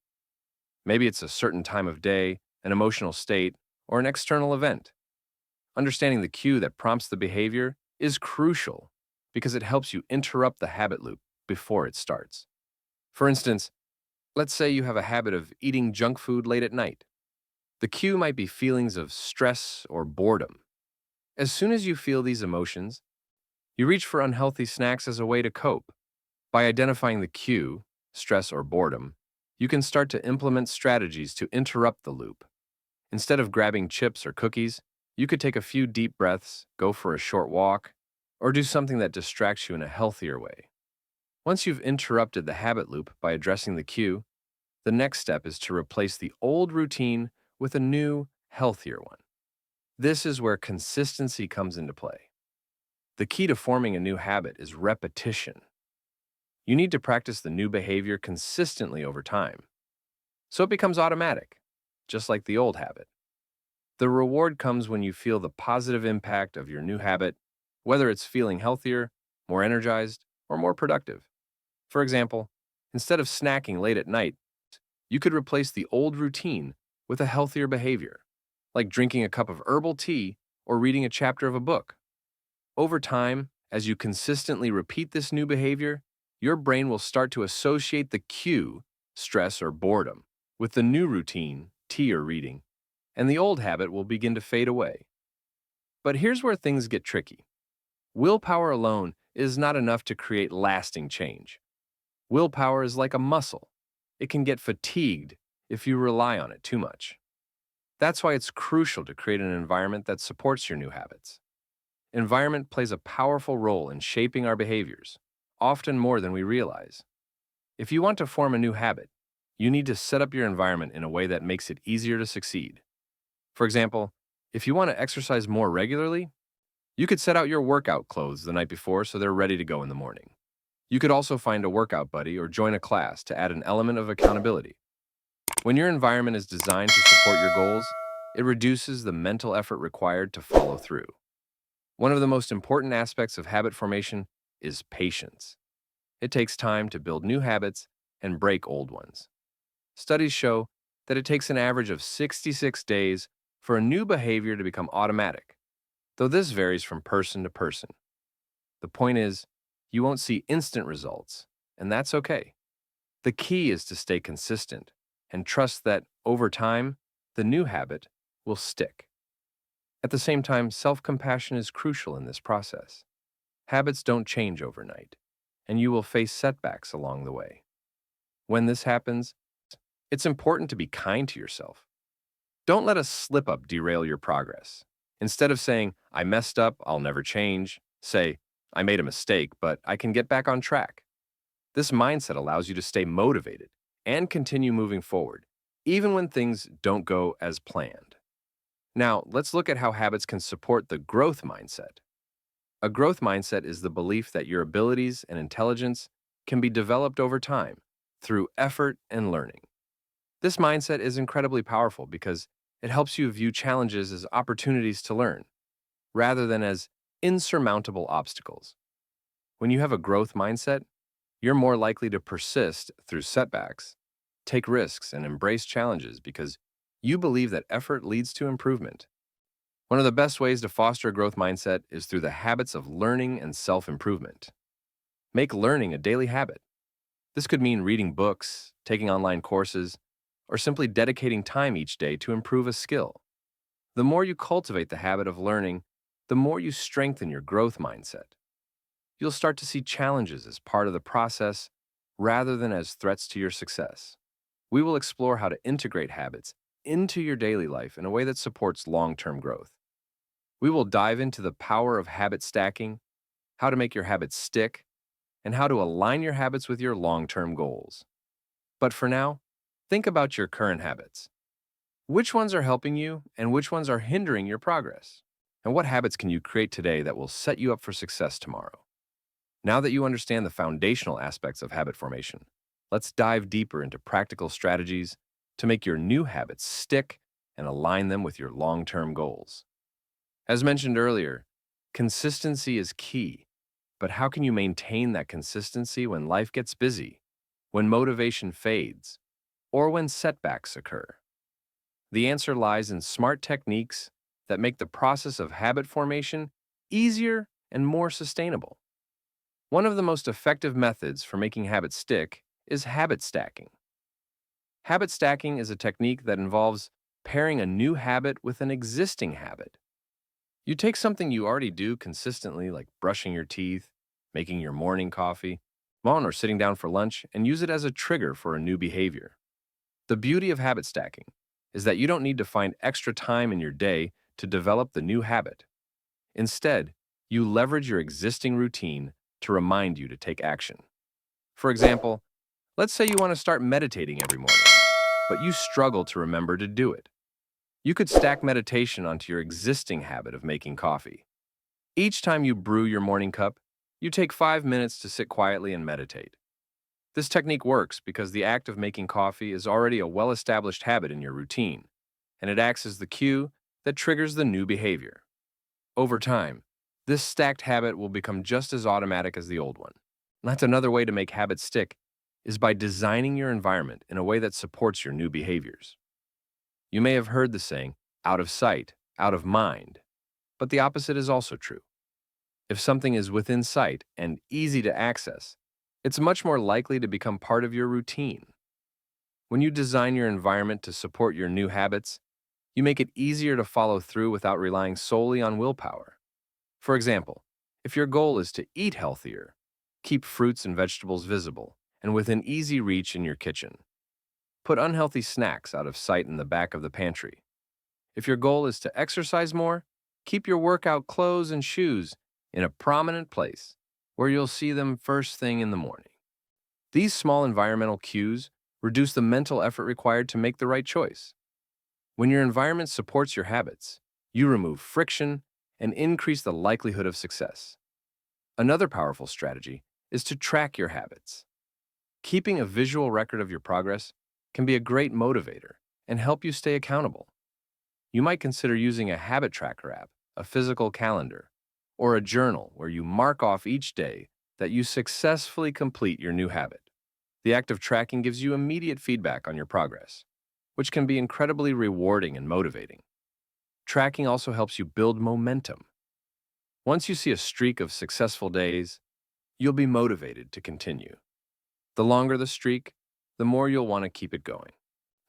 Maybe it's a certain time of day, an emotional state, or an external event. Understanding the cue that prompts the behavior is crucial because it helps you interrupt the habit loop before it starts. For instance, let's say you have a habit of eating junk food late at night. The cue might be feelings of stress or boredom. As soon as you feel these emotions, you reach for unhealthy snacks as a way to cope. By identifying the cue, stress or boredom, you can start to implement strategies to interrupt the loop. Instead of grabbing chips or cookies, you could take a few deep breaths, go for a short walk, or do something that distracts you in a healthier way. Once you've interrupted the habit loop by addressing the cue, the next step is to replace the old routine with a new, healthier one. This is where consistency comes into play. The key to forming a new habit is repetition. You need to practice the new behavior consistently over time, so it becomes automatic, just like the old habit. The reward comes when you feel the positive impact of your new habit, whether it's feeling healthier, more energized, or more productive. For example, instead of snacking late at night, you could replace the old routine with a healthier behavior, like drinking a cup of herbal tea or reading a chapter of a book. Over time, as you consistently repeat this new behavior, your brain will start to associate the cue, stress or boredom, with the new routine, tea or reading, and the old habit will begin to fade away. But here's where things get tricky. Willpower alone is not enough to create lasting change. Willpower is like a muscle. It can get fatigued if you rely on it too much. That's why it's crucial to create an environment that supports your new habits. Environment plays a powerful role in shaping our behaviors, often more than we realize. If you want to form a new habit, you need to set up your environment in a way that makes it easier to succeed. For example, if you want to exercise more regularly, you could set out your workout clothes the night before so they're ready to go in the morning. You could also find a workout buddy or join a class to add an element of accountability. When your environment is designed to support your goals, it reduces the mental effort required to follow through. One of the most important aspects of habit formation is patience. It takes time to build new habits and break old ones. Studies show that it takes an average of 66 days for a new behavior to become automatic, though this varies from person to person. The point is, you won't see instant results, and that's okay. The key is to stay consistent and trust that, over time, the new habit will stick. At the same time, self-compassion is crucial in this process. Habits don't change overnight, and you will face setbacks along the way. When this happens, it's important to be kind to yourself. Don't let a slip-up derail your progress. Instead of saying, "I messed up, I'll never change," say, "I made a mistake, but I can get back on track." This mindset allows you to stay motivated and continue moving forward, even when things don't go as planned. Now, let's look at how habits can support the growth mindset. A growth mindset is the belief that your abilities and intelligence can be developed over time through effort and learning. This mindset is incredibly powerful because it helps you view challenges as opportunities to learn, rather than as insurmountable obstacles. When you have a growth mindset, you're more likely to persist through setbacks, take risks, and embrace challenges because you believe that effort leads to improvement. One of the best ways to foster a growth mindset is through the habits of learning and self-improvement. Make learning a daily habit. This could mean reading books, taking online courses, or simply dedicating time each day to improve a skill. The more you cultivate the habit of learning, the more you strengthen your growth mindset. You'll start to see challenges as part of the process rather than as threats to your success. We will explore how to integrate habits into your daily life in a way that supports long-term growth. We will dive into the power of habit stacking, how to make your habits stick, and how to align your habits with your long-term goals. But for now, think about your current habits. Which ones are helping you and which ones are hindering your progress? And what habits can you create today that will set you up for success tomorrow? Now that you understand the foundational aspects of habit formation, let's dive deeper into practical strategies to make your new habits stick and align them with your long-term goals. As mentioned earlier, consistency is key, but how can you maintain that consistency when life gets busy, when motivation fades, or when setbacks occur? The answer lies in smart techniques that make the process of habit formation easier and more sustainable. One of the most effective methods for making habits stick is habit stacking. Habit stacking is a technique that involves pairing a new habit with an existing habit. You take something you already do consistently, like brushing your teeth, making your morning coffee, on or sitting down for lunch and use it as a trigger for a new behavior. The beauty of habit stacking is that you don't need to find extra time in your day to develop the new habit. Instead, you leverage your existing routine to remind you to take action. For example, let's say you want to start meditating every morning, but you struggle to remember to do it. You could stack meditation onto your existing habit of making coffee. Each time you brew your morning cup, you take 5 minutes to sit quietly and meditate. This technique works because the act of making coffee is already a well-established habit in your routine, and it acts as the cue that triggers the new behavior. Over time, this stacked habit will become just as automatic as the old one. And that's another way to make habits stick is by designing your environment in a way that supports your new behaviors. You may have heard the saying, out of sight, out of mind, but the opposite is also true. If something is within sight and easy to access, it's much more likely to become part of your routine. When you design your environment to support your new habits, you make it easier to follow through without relying solely on willpower. For example, if your goal is to eat healthier, keep fruits and vegetables visible and within easy reach in your kitchen. Put unhealthy snacks out of sight in the back of the pantry. If your goal is to exercise more, keep your workout clothes and shoes in a prominent place where you'll see them first thing in the morning. These small environmental cues reduce the mental effort required to make the right choice. When your environment supports your habits, you remove friction and increase the likelihood of success. Another powerful strategy is to track your habits. Keeping a visual record of your progress can be a great motivator and help you stay accountable. You might consider using a habit tracker app, a physical calendar, or a journal where you mark off each day that you successfully complete your new habit. The act of tracking gives you immediate feedback on your progress, which can be incredibly rewarding and motivating. Tracking also helps you build momentum. Once you see a streak of successful days, you'll be motivated to continue. The longer the streak, the more you'll want to keep it going.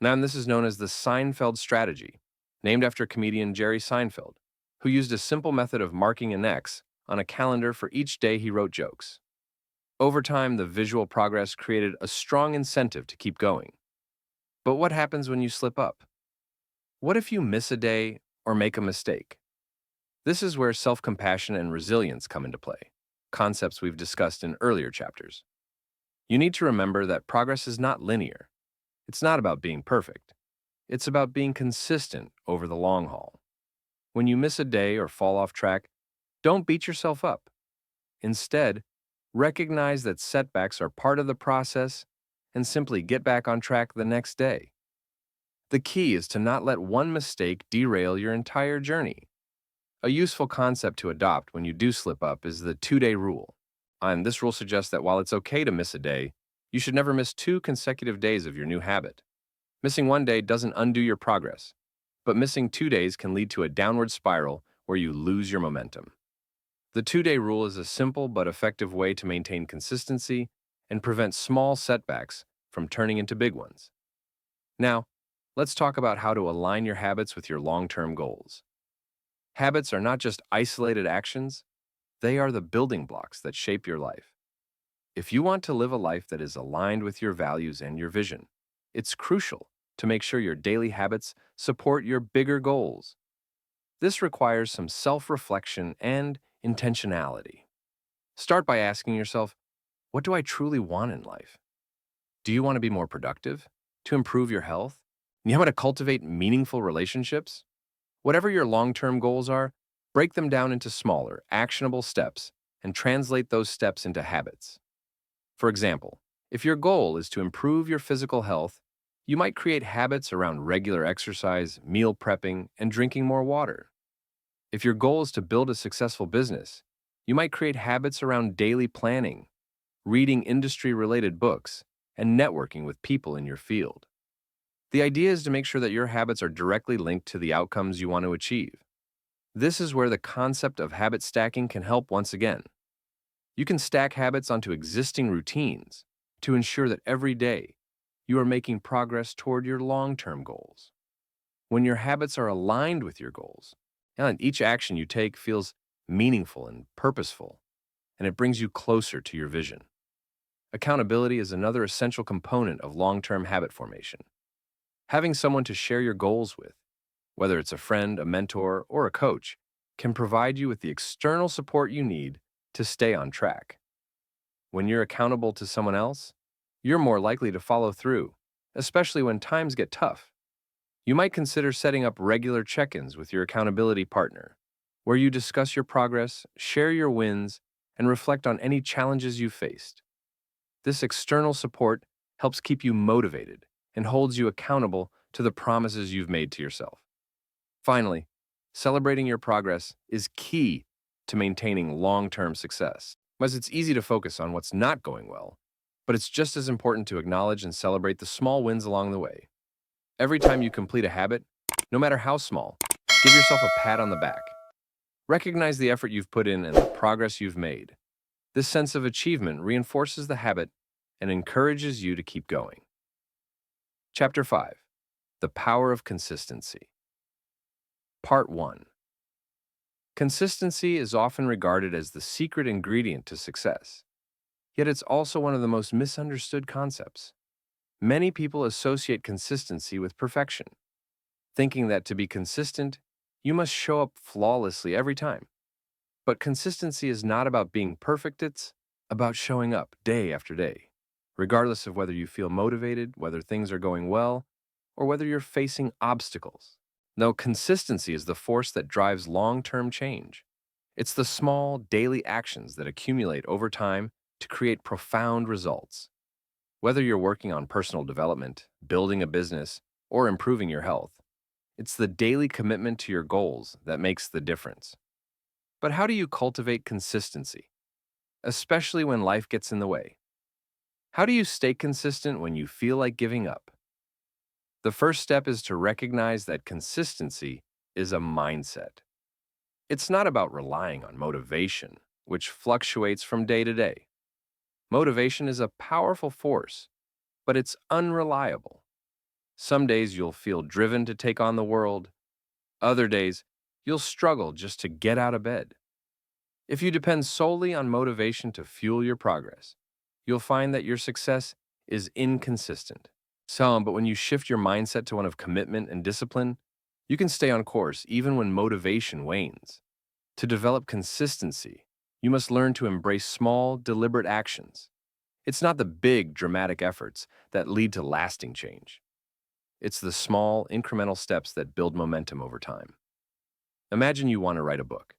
Now, this is known as the Seinfeld strategy, named after comedian Jerry Seinfeld, who used a simple method of marking an X on a calendar for each day he wrote jokes. Over time, the visual progress created a strong incentive to keep going. But what happens when you slip up? What if you miss a day or make a mistake? This is where self-compassion and resilience come into play, concepts we've discussed in earlier chapters. You need to remember that progress is not linear. It's not about being perfect. It's about being consistent over the long haul. When you miss a day or fall off track, don't beat yourself up. Instead, recognize that setbacks are part of the process and simply get back on track the next day. The key is to not let one mistake derail your entire journey. A useful concept to adopt when you do slip up is the 2-day rule. And this rule suggests that while it's okay to miss a day, you should never miss 2 consecutive days of your new habit. Missing one day doesn't undo your progress, but missing 2 days can lead to a downward spiral where you lose your momentum. The 2-day rule is a simple but effective way to maintain consistency and prevent small setbacks from turning into big ones. Now, let's talk about how to align your habits with your long-term goals. Habits are not just isolated actions, they are the building blocks that shape your life. If you want to live a life that is aligned with your values and your vision, it's crucial to make sure your daily habits support your bigger goals. This requires some self-reflection and intentionality. Start by asking yourself, what do I truly want in life? Do you want to be more productive? To improve your health? You want to cultivate meaningful relationships? Whatever your long-term goals are, break them down into smaller, actionable steps and translate those steps into habits. For example, if your goal is to improve your physical health, you might create habits around regular exercise, meal prepping, and drinking more water. If your goal is to build a successful business, you might create habits around daily planning, reading industry-related books, and networking with people in your field. The idea is to make sure that your habits are directly linked to the outcomes you want to achieve. This is where the concept of habit stacking can help once again. You can stack habits onto existing routines to ensure that every day you are making progress toward your long-term goals. When your habits are aligned with your goals, and each action you take feels meaningful and purposeful, and it brings you closer to your vision. Accountability is another essential component of long-term habit formation. Having someone to share your goals with, whether it's a friend, a mentor, or a coach, can provide you with the external support you need to stay on track. When you're accountable to someone else, you're more likely to follow through, especially when times get tough. You might consider setting up regular check-ins with your accountability partner, where you discuss your progress, share your wins, and reflect on any challenges you've faced. This external support helps keep you motivated and holds you accountable to the promises you've made to yourself. Finally, celebrating your progress is key to maintaining long-term success, as it's easy to focus on what's not going well, but it's just as important to acknowledge and celebrate the small wins along the way. Every time you complete a habit, no matter how small, give yourself a pat on the back. Recognize the effort you've put in and the progress you've made. This sense of achievement reinforces the habit and encourages you to keep going. Chapter 5. The Power of Consistency. Part 1. Consistency is often regarded as the secret ingredient to success, yet it's also one of the most misunderstood concepts. Many people associate consistency with perfection, thinking that to be consistent, you must show up flawlessly every time. But consistency is not about being perfect, it's about showing up day after day, regardless of whether you feel motivated, whether things are going well, or whether you're facing obstacles. No, consistency is the force that drives long-term change. It's the small, daily actions that accumulate over time to create profound results. Whether you're working on personal development, building a business, or improving your health, it's the daily commitment to your goals that makes the difference. But how do you cultivate consistency, especially when life gets in the way? How do you stay consistent when you feel like giving up? The first step is to recognize that consistency is a mindset. It's not about relying on motivation, which fluctuates from day to day. Motivation is a powerful force, but it's unreliable. Some days you'll feel driven to take on the world. Other days, you'll struggle just to get out of bed. If you depend solely on motivation to fuel your progress, you'll find that your success is inconsistent. But when you shift your mindset to one of commitment and discipline, you can stay on course even when motivation wanes. To develop consistency, you must learn to embrace small, deliberate actions. It's not the big, dramatic efforts that lead to lasting change. It's the small, incremental steps that build momentum over time. Imagine you want to write a book.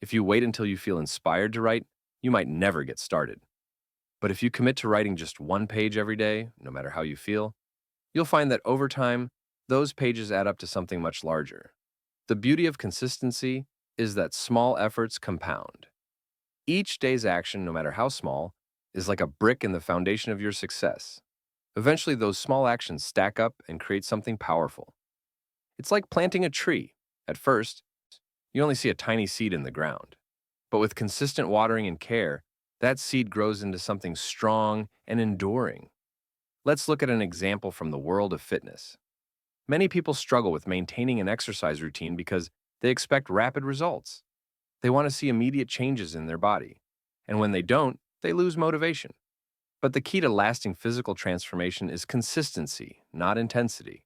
If you wait until you feel inspired to write, you might never get started. But if you commit to writing just one page every day, no matter how you feel, you'll find that over time, those pages add up to something much larger. The beauty of consistency is that small efforts compound. Each day's action, no matter how small, is like a brick in the foundation of your success. Eventually, those small actions stack up and create something powerful. It's like planting a tree. At first, you only see a tiny seed in the ground. But with consistent watering and care, that seed grows into something strong and enduring. Let's look at an example from the world of fitness. Many people struggle with maintaining an exercise routine because they expect rapid results. They want to see immediate changes in their body. And when they don't, they lose motivation. But the key to lasting physical transformation is consistency, not intensity.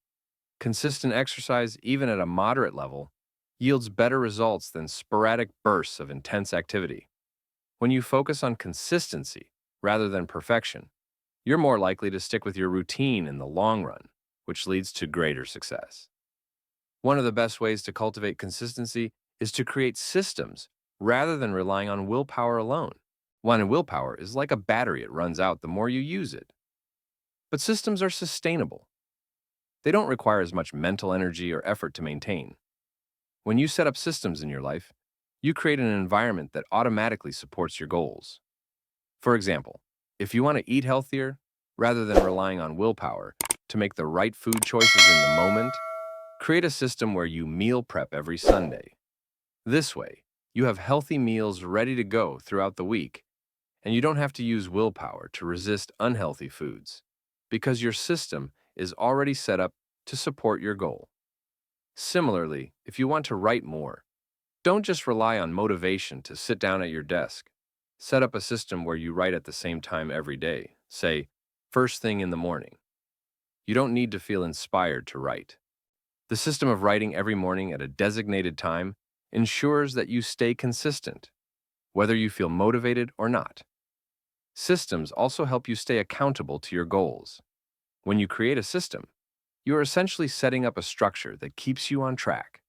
Consistent exercise, even at a moderate level, yields better results than sporadic bursts of intense activity. When you focus on consistency rather than perfection, you're more likely to stick with your routine in the long run, which leads to greater success. One of the best ways to cultivate consistency is to create systems rather than relying on willpower alone. Willpower is like a battery, it runs out the more you use it. But systems are sustainable. They don't require as much mental energy or effort to maintain. When you set up systems in your life, you create an environment that automatically supports your goals. For example, if you want to eat healthier, rather than relying on willpower to make the right food choices in the moment, create a system where you meal prep every Sunday. This way, you have healthy meals ready to go throughout the week, and you don't have to use willpower to resist unhealthy foods, because your system is already set up to support your goal. Similarly, if you want to write more, don't just rely on motivation to sit down at your desk. Set up a system where you write at the same time every day, say, first thing in the morning. You don't need to feel inspired to write. The system of writing every morning at a designated time ensures that you stay consistent, whether you feel motivated or not. Systems also help you stay accountable to your goals. When you create a system, you are essentially setting up a structure that keeps you on track.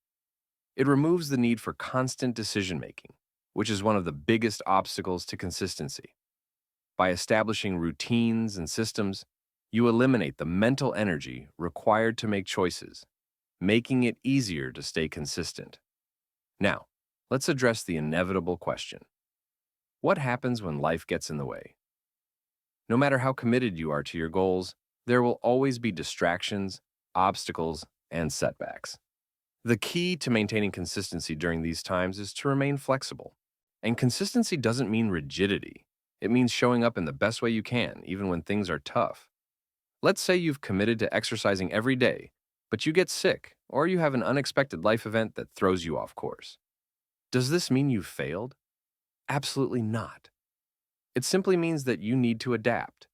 It removes the need for constant decision making, which is one of the biggest obstacles to consistency. By establishing routines and systems, you eliminate the mental energy required to make choices, making it easier to stay consistent. Now, let's address the inevitable question. What happens when life gets in the way? No matter how committed you are to your goals, there will always be distractions, obstacles, and setbacks. The key to maintaining consistency during these times is to remain flexible. And consistency doesn't mean rigidity. It means showing up in the best way you can, even when things are tough. Let's say you've committed to exercising every day, but you get sick or you have an unexpected life event that throws you off course. Does this mean you've failed? Absolutely not. It simply means that you need to adapt.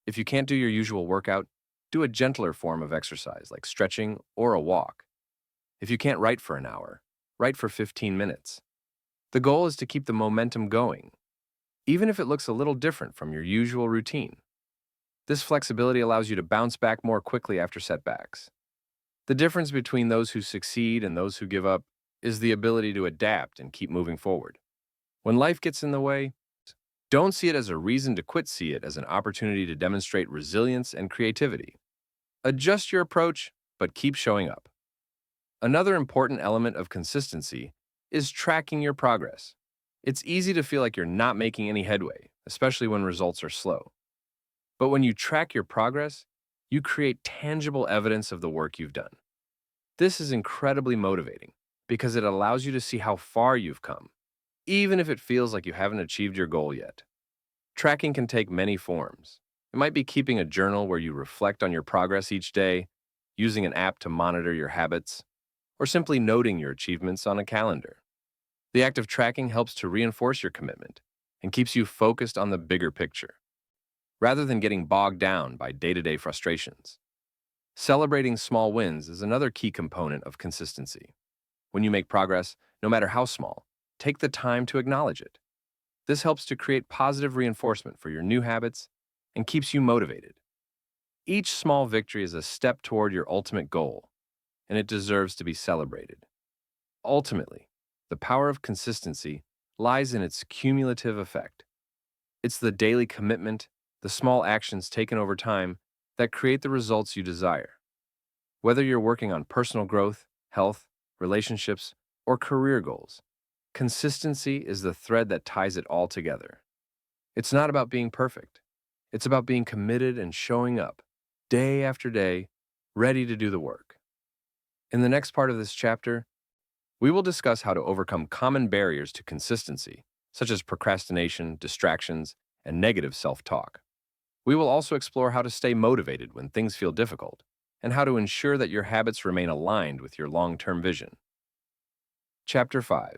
If you can't do your usual workout, do a gentler form of exercise like stretching or a walk. If you can't write for an hour, write for 15 minutes. The goal is to keep the momentum going, even if it looks a little different from your usual routine. This flexibility allows you to bounce back more quickly after setbacks. The difference between those who succeed and those who give up is the ability to adapt and keep moving forward. When life gets in the way, don't see it as a reason to quit, see it as an opportunity to demonstrate resilience and creativity. Adjust your approach, but keep showing up. Another important element of consistency is tracking your progress. It's easy to feel like you're not making any headway, especially when results are slow. But when you track your progress, you create tangible evidence of the work you've done. This is incredibly motivating because it allows you to see how far you've come, even if it feels like you haven't achieved your goal yet. Tracking can take many forms. It might be keeping a journal where you reflect on your progress each day, using an app to monitor your habits, or simply noting your achievements on a calendar. The act of tracking helps to reinforce your commitment and keeps you focused on the bigger picture, rather than getting bogged down by day-to-day frustrations. Celebrating small wins is another key component of consistency. When you make progress, no matter how small, take the time to acknowledge it. This helps to create positive reinforcement for your new habits and keeps you motivated. Each small victory is a step toward your ultimate goal, and it deserves to be celebrated. Ultimately, the power of consistency lies in its cumulative effect. It's the daily commitment, the small actions taken over time, that create the results you desire. Whether you're working on personal growth, health, relationships, or career goals, consistency is the thread that ties it all together. It's not about being perfect. It's about being committed and showing up, day after day, ready to do the work. In the next part of this chapter, we will discuss how to overcome common barriers to consistency, such as procrastination, distractions, and negative self-talk. We will also explore how to stay motivated when things feel difficult, and how to ensure that your habits remain aligned with your long-term vision. Chapter 5.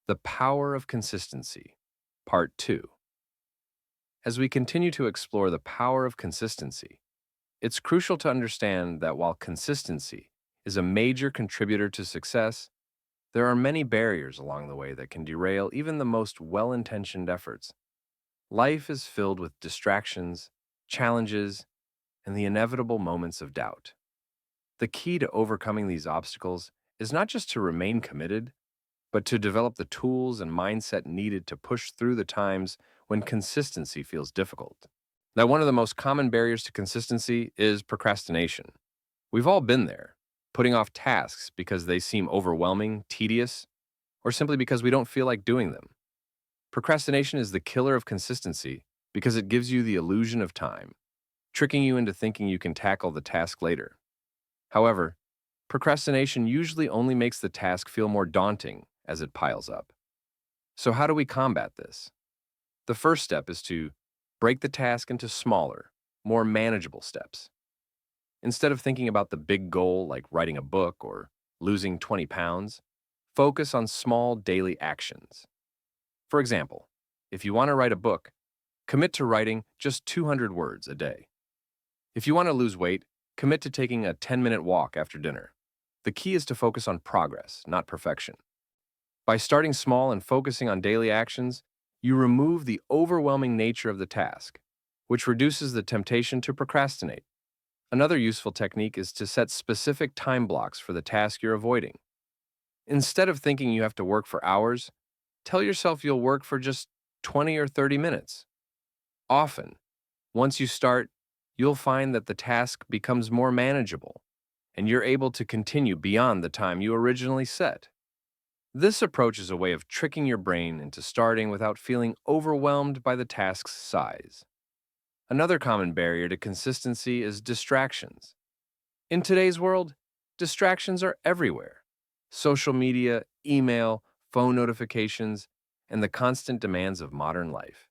The Power of Consistency, Part 2. As we continue to explore the power of consistency, it's crucial to understand that while consistency is a major contributor to success, there are many barriers along the way that can derail even the most well-intentioned efforts. Life is filled with distractions, challenges, and the inevitable moments of doubt. The key to overcoming these obstacles is not just to remain committed, but to develop the tools and mindset needed to push through the times when consistency feels difficult. Now, one of the most common barriers to consistency is procrastination. We've all been there, putting off tasks because they seem overwhelming, tedious, or simply because we don't feel like doing them. Procrastination is the killer of consistency because it gives you the illusion of time, tricking you into thinking you can tackle the task later. However, procrastination usually only makes the task feel more daunting as it piles up. So how do we combat this? The first step is to break the task into smaller, more manageable steps. Instead of thinking about the big goal like writing a book or losing 20 pounds, focus on small daily actions. For example, If you want to write a book, commit to writing just 200 words a day. If you want to lose weight, commit to taking a 10-minute walk after dinner. The key is to focus on progress, not perfection. By starting small and focusing on daily actions, you remove the overwhelming nature of the task, which reduces the temptation to procrastinate. Another useful technique is to set specific time blocks for the task you're avoiding. Instead of thinking you have to work for hours, tell yourself you'll work for just 20 or 30 minutes. Often, once you start, you'll find that the task becomes more manageable, and you're able to continue beyond the time you originally set. This approach is a way of tricking your brain into starting without feeling overwhelmed by the task's size. Another common barrier to consistency is distractions. In today's world, distractions are everywhere. Social media, email, phone notifications, and the constant demands of modern life.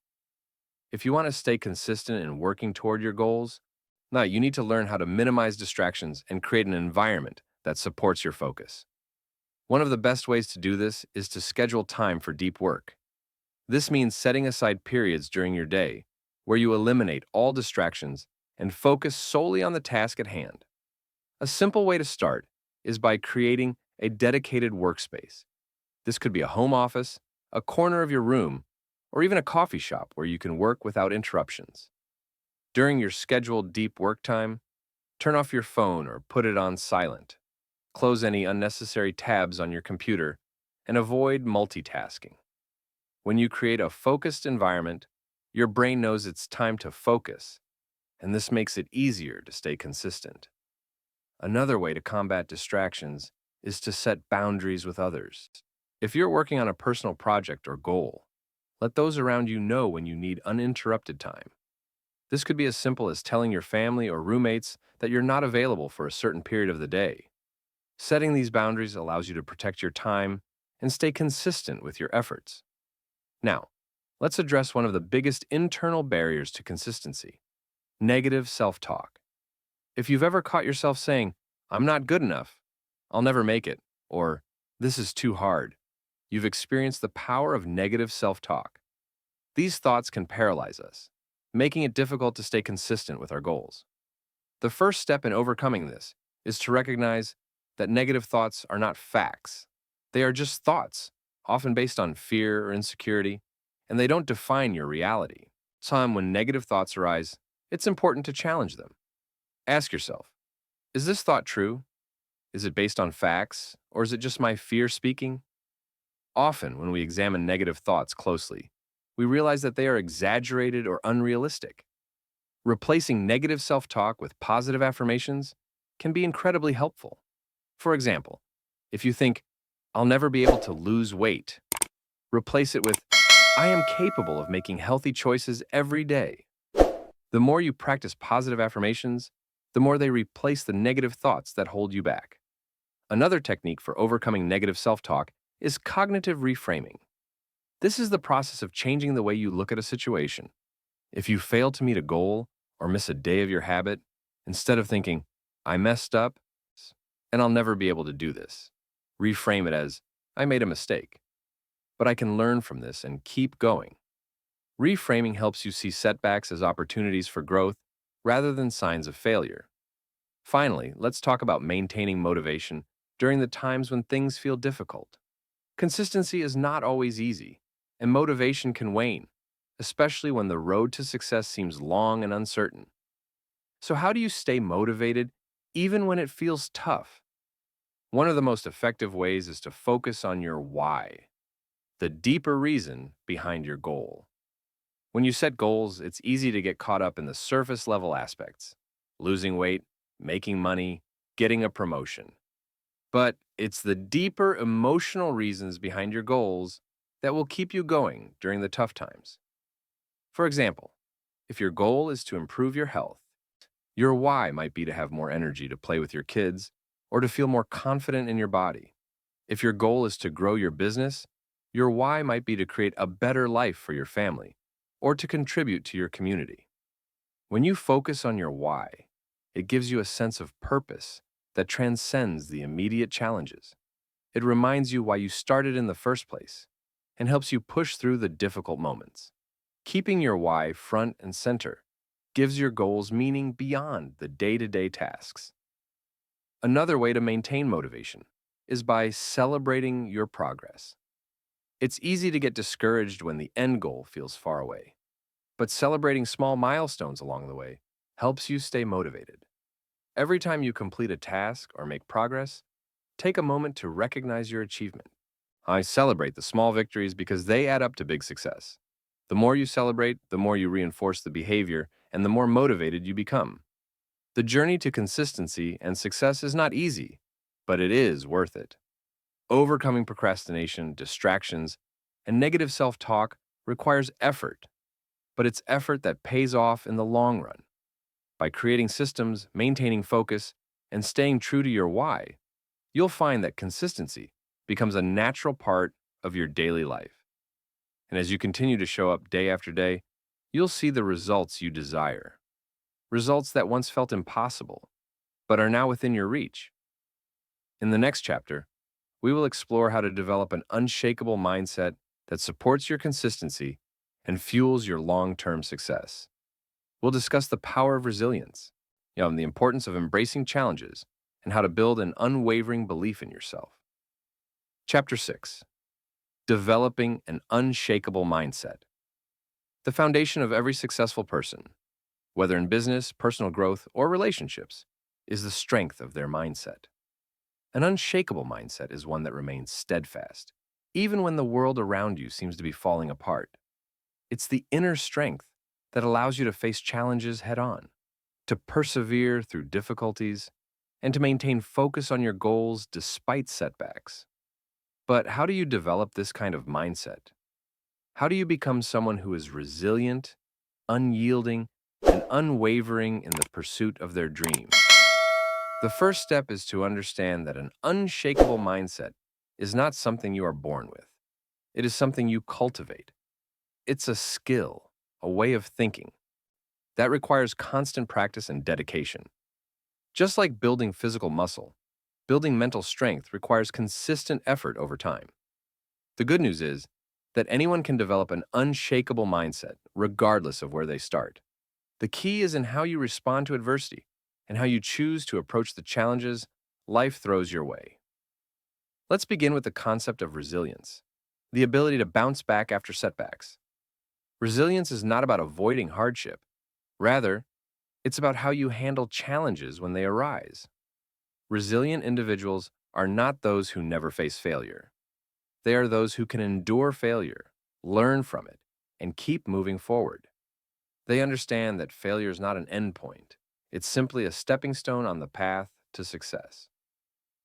If you want to stay consistent in working toward your goals, now you need to learn how to minimize distractions and create an environment that supports your focus. One of the best ways to do this is to schedule time for deep work. This means setting aside periods during your day where you eliminate all distractions and focus solely on the task at hand. A simple way to start is by creating a dedicated workspace. This could be a home office, a corner of your room, or even a coffee shop where you can work without interruptions. During your scheduled deep work time, turn off your phone or put it on silent. Close any unnecessary tabs on your computer and avoid multitasking. When you create a focused environment, your brain knows it's time to focus, and this makes it easier to stay consistent. Another way to combat distractions is to set boundaries with others. If you're working on a personal project or goal, let those around you know when you need uninterrupted time. This could be as simple as telling your family or roommates that you're not available for a certain period of the day. Setting these boundaries allows you to protect your time and stay consistent with your efforts. Now, let's address one of the biggest internal barriers to consistency: negative self-talk. If you've ever caught yourself saying, "I'm not good enough," "I'll never make it," or "this is too hard," you've experienced the power of negative self-talk. These thoughts can paralyze us, making it difficult to stay consistent with our goals. The first step in overcoming this is to recognize that negative thoughts are not facts. They are just thoughts, often based on fear or insecurity, and they don't define your reality. Time when negative thoughts arise, it's important to challenge them. Ask yourself, is this thought true? Is it based on facts, or is it just my fear speaking? Often, when we examine negative thoughts closely, we realize that they are exaggerated or unrealistic. Replacing negative self-talk with positive affirmations can be incredibly helpful. For example, if you think, "I'll never be able to lose weight," replace it with, "I am capable of making healthy choices every day." The more you practice positive affirmations, the more they replace the negative thoughts that hold you back. Another technique for overcoming negative self-talk is cognitive reframing. This is the process of changing the way you look at a situation. If you fail to meet a goal or miss a day of your habit, instead of thinking, "I messed up and I'll never be able to do this," reframe it as, "I made a mistake, but I can learn from this and keep going." Reframing helps you see setbacks as opportunities for growth rather than signs of failure. Finally, let's talk about maintaining motivation during the times when things feel difficult. Consistency is not always easy, and motivation can wane, especially when the road to success seems long and uncertain. So how do you stay motivated even when it feels tough? One of the most effective ways is to focus on your why, the deeper reason behind your goal. When you set goals, it's easy to get caught up in the surface level aspects: losing weight, making money, getting a promotion. But it's the deeper emotional reasons behind your goals that will keep you going during the tough times. For example, if your goal is to improve your health, your why might be to have more energy to play with your kids or to feel more confident in your body. If your goal is to grow your business, your why might be to create a better life for your family or to contribute to your community. When you focus on your why, it gives you a sense of purpose that transcends the immediate challenges. It reminds you why you started in the first place, and helps you push through the difficult moments. Keeping your why front and center gives your goals meaning beyond the day-to-day tasks. Another way to maintain motivation is by celebrating your progress. It's easy to get discouraged when the end goal feels far away, but celebrating small milestones along the way helps you stay motivated. Every time you complete a task or make progress, take a moment to recognize your achievement. I celebrate the small victories because they add up to big success. The more you celebrate, the more you reinforce the behavior, and the more motivated you become. The journey to consistency and success is not easy, but it is worth it. Overcoming procrastination, distractions, and negative self-talk requires effort, but it's effort that pays off in the long run. By creating systems, maintaining focus, and staying true to your why, you'll find that consistency becomes a natural part of your daily life. And as you continue to show up day after day, you'll see the results you desire. Results that once felt impossible, but are now within your reach. In the next chapter, we will explore how to develop an unshakable mindset that supports your consistency and fuels your long-term success. We'll discuss the power of resilience, and the importance of embracing challenges, and how to build an unwavering belief in yourself. Chapter 6. Developing an unshakable mindset. The foundation of every successful person, whether in business, personal growth, or relationships, is the strength of their mindset. An unshakable mindset is one that remains steadfast, even when the world around you seems to be falling apart. It's the inner strength that allows you to face challenges head-on, to persevere through difficulties, and to maintain focus on your goals despite setbacks. But how do you develop this kind of mindset? How do you become someone who is resilient, unyielding, and unwavering in the pursuit of their dreams? The first step is to understand that an unshakable mindset is not something you are born with. It is something you cultivate. It's a skill, a way of thinking, that requires constant practice and dedication. Just like building physical muscle, building mental strength requires consistent effort over time. The good news is that anyone can develop an unshakable mindset, regardless of where they start. The key is in how you respond to adversity and how you choose to approach the challenges life throws your way. Let's begin with the concept of resilience, the ability to bounce back after setbacks. Resilience is not about avoiding hardship. Rather, it's about how you handle challenges when they arise. Resilient individuals are not those who never face failure. They are those who can endure failure, learn from it, and keep moving forward. They understand that failure is not an endpoint. It's simply a stepping stone on the path to success.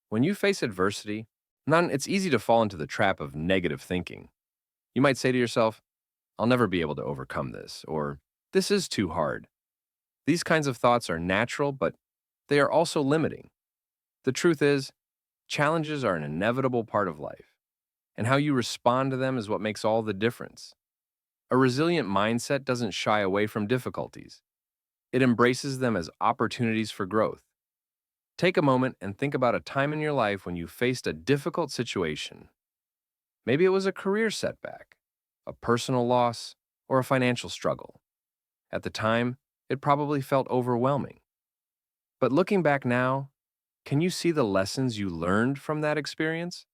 When you face adversity, it's easy to fall into the trap of negative thinking. You might say to yourself, "I'll never be able to overcome this," or "This is too hard." These kinds of thoughts are natural, but they are also limiting. The truth is, challenges are an inevitable part of life, and how you respond to them is what makes all the difference. A resilient mindset doesn't shy away from difficulties. It embraces them as opportunities for growth. Take a moment and think about a time in your life when you faced a difficult situation. Maybe it was a career setback, a personal loss, or a financial struggle. At the time, it probably felt overwhelming. But looking back now, can you see the lessons you learned from that experience?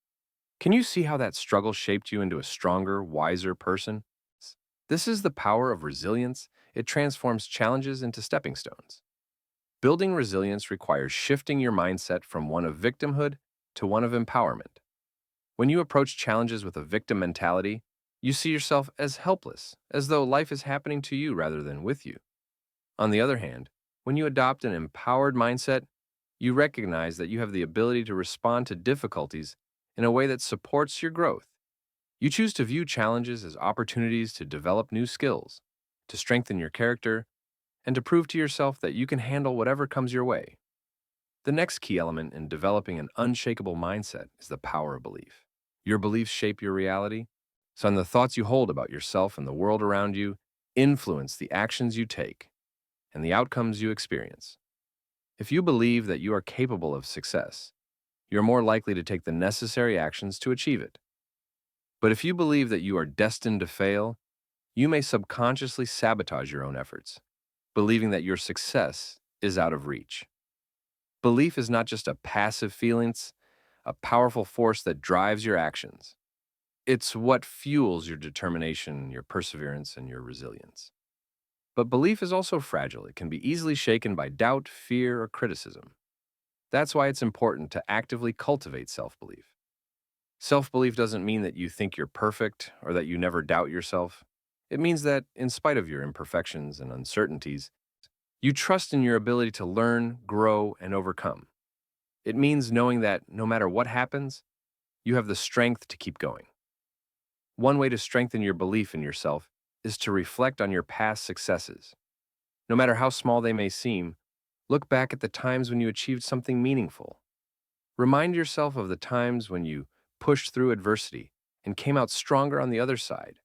Can you see how that struggle shaped you into a stronger, wiser person? This is the power of resilience. It transforms challenges into stepping stones. Building resilience requires shifting your mindset from one of victimhood to one of empowerment. When you approach challenges with a victim mentality, you see yourself as helpless, as though life is happening to you rather than with you. On the other hand, when you adopt an empowered mindset, you recognize that you have the ability to respond to difficulties in a way that supports your growth. You choose to view challenges as opportunities to develop new skills, to strengthen your character, and to prove to yourself that you can handle whatever comes your way. The next key element in developing an unshakable mindset is the power of belief. Your beliefs shape your reality, so the thoughts you hold about yourself and the world around you influence the actions you take and the outcomes you experience. If you believe that you are capable of success, you're more likely to take the necessary actions to achieve it. But if you believe that you are destined to fail, you may subconsciously sabotage your own efforts, believing that your success is out of reach. Belief is not just a passive feeling, it's a powerful force that drives your actions. It's what fuels your determination, your perseverance, and your resilience. But belief is also fragile. It can be easily shaken by doubt, fear, or criticism. That's why it's important to actively cultivate self-belief. Self-belief doesn't mean that you think you're perfect or that you never doubt yourself. It means that, in spite of your imperfections and uncertainties, you trust in your ability to learn, grow, and overcome. It means knowing that no matter what happens, you have the strength to keep going. One way to strengthen your belief in yourself is to reflect on your past successes. No matter how small they may seem, look back at the times when you achieved something meaningful. Remind yourself of the times when you pushed through adversity and came out stronger on the other side.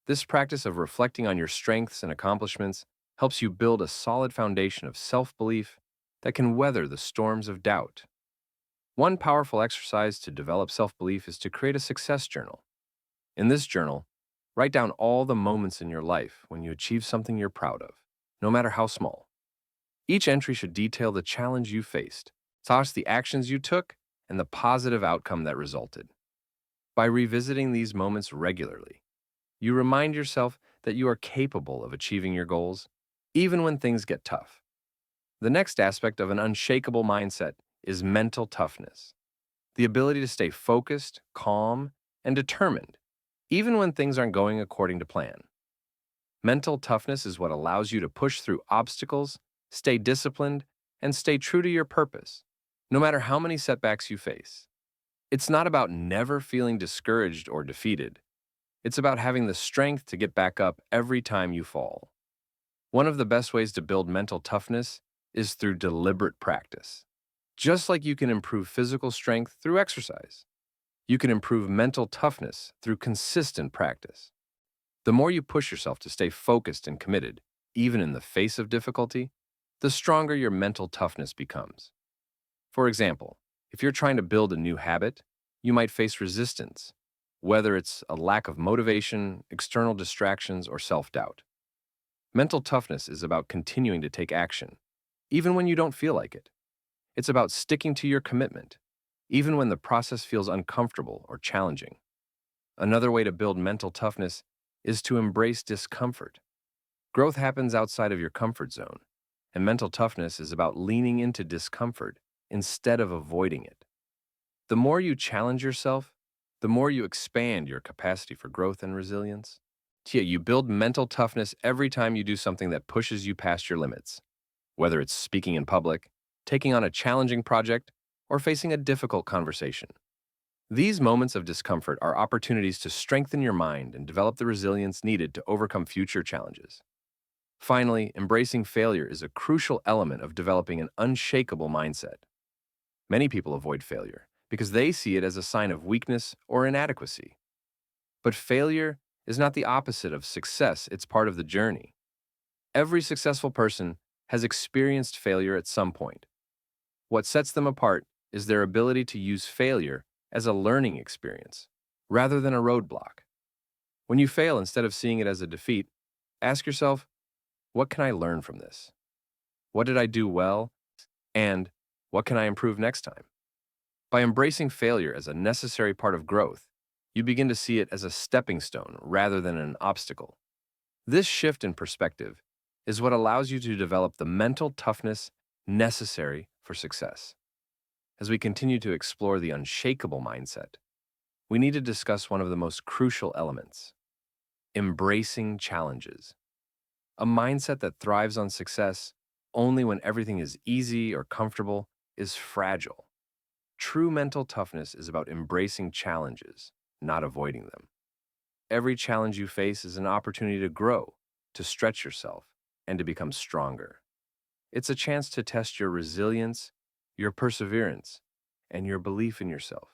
This practice of reflecting on your strengths and accomplishments helps you build a solid foundation of self-belief that can weather the storms of doubt. One powerful exercise to develop self-belief is to create a success journal. In this journal, write down all the moments in your life when you achieved something you're proud of, no matter how small. Each entry should detail the challenge you faced, toss the actions you took, and the positive outcome that resulted. By revisiting these moments regularly, you remind yourself that you are capable of achieving your goals, even when things get tough. The next aspect of an unshakable mindset is mental toughness, the ability to stay focused, calm, and determined, even when things aren't going according to plan. Mental toughness is what allows you to push through obstacles, stay disciplined, and stay true to your purpose, no matter how many setbacks you face. It's not about never feeling discouraged or defeated. It's about having the strength to get back up every time you fall. One of the best ways to build mental toughness is through deliberate practice. Just like you can improve physical strength through exercise, you can improve mental toughness through consistent practice. The more you push yourself to stay focused and committed, even in the face of difficulty, the stronger your mental toughness becomes. For example, if you're trying to build a new habit, you might face resistance, whether it's a lack of motivation, external distractions, or self-doubt. Mental toughness is about continuing to take action, even when you don't feel like it. It's about sticking to your commitment, even when the process feels uncomfortable or challenging. Another way to build mental toughness is to embrace discomfort. Growth happens outside of your comfort zone, and mental toughness is about leaning into discomfort instead of avoiding it. The more you challenge yourself, the more you expand your capacity for growth and resilience. Yeah, you build mental toughness every time you do something that pushes you past your limits, whether it's speaking in public, taking on a challenging project, or facing a difficult conversation. These moments of discomfort are opportunities to strengthen your mind and develop the resilience needed to overcome future challenges. Finally, embracing failure is a crucial element of developing an unshakable mindset. Many people avoid failure because they see it as a sign of weakness or inadequacy. But failure is not the opposite of success, it's part of the journey. Every successful person has experienced failure at some point. What sets them apart is their ability to use failure as a learning experience, rather than a roadblock. When you fail, instead of seeing it as a defeat, ask yourself, what can I learn from this? What did I do well? And what can I improve next time? By embracing failure as a necessary part of growth, you begin to see it as a stepping stone rather than an obstacle. This shift in perspective is what allows you to develop the mental toughness necessary for success. As we continue to explore the unshakable mindset, we need to discuss one of the most crucial elements: embracing challenges. A mindset that thrives on success only when everything is easy or comfortable is fragile. True mental toughness is about embracing challenges, not avoiding them. Every challenge you face is an opportunity to grow, to stretch yourself, and to become stronger. It's a chance to test your resilience, your perseverance, and your belief in yourself.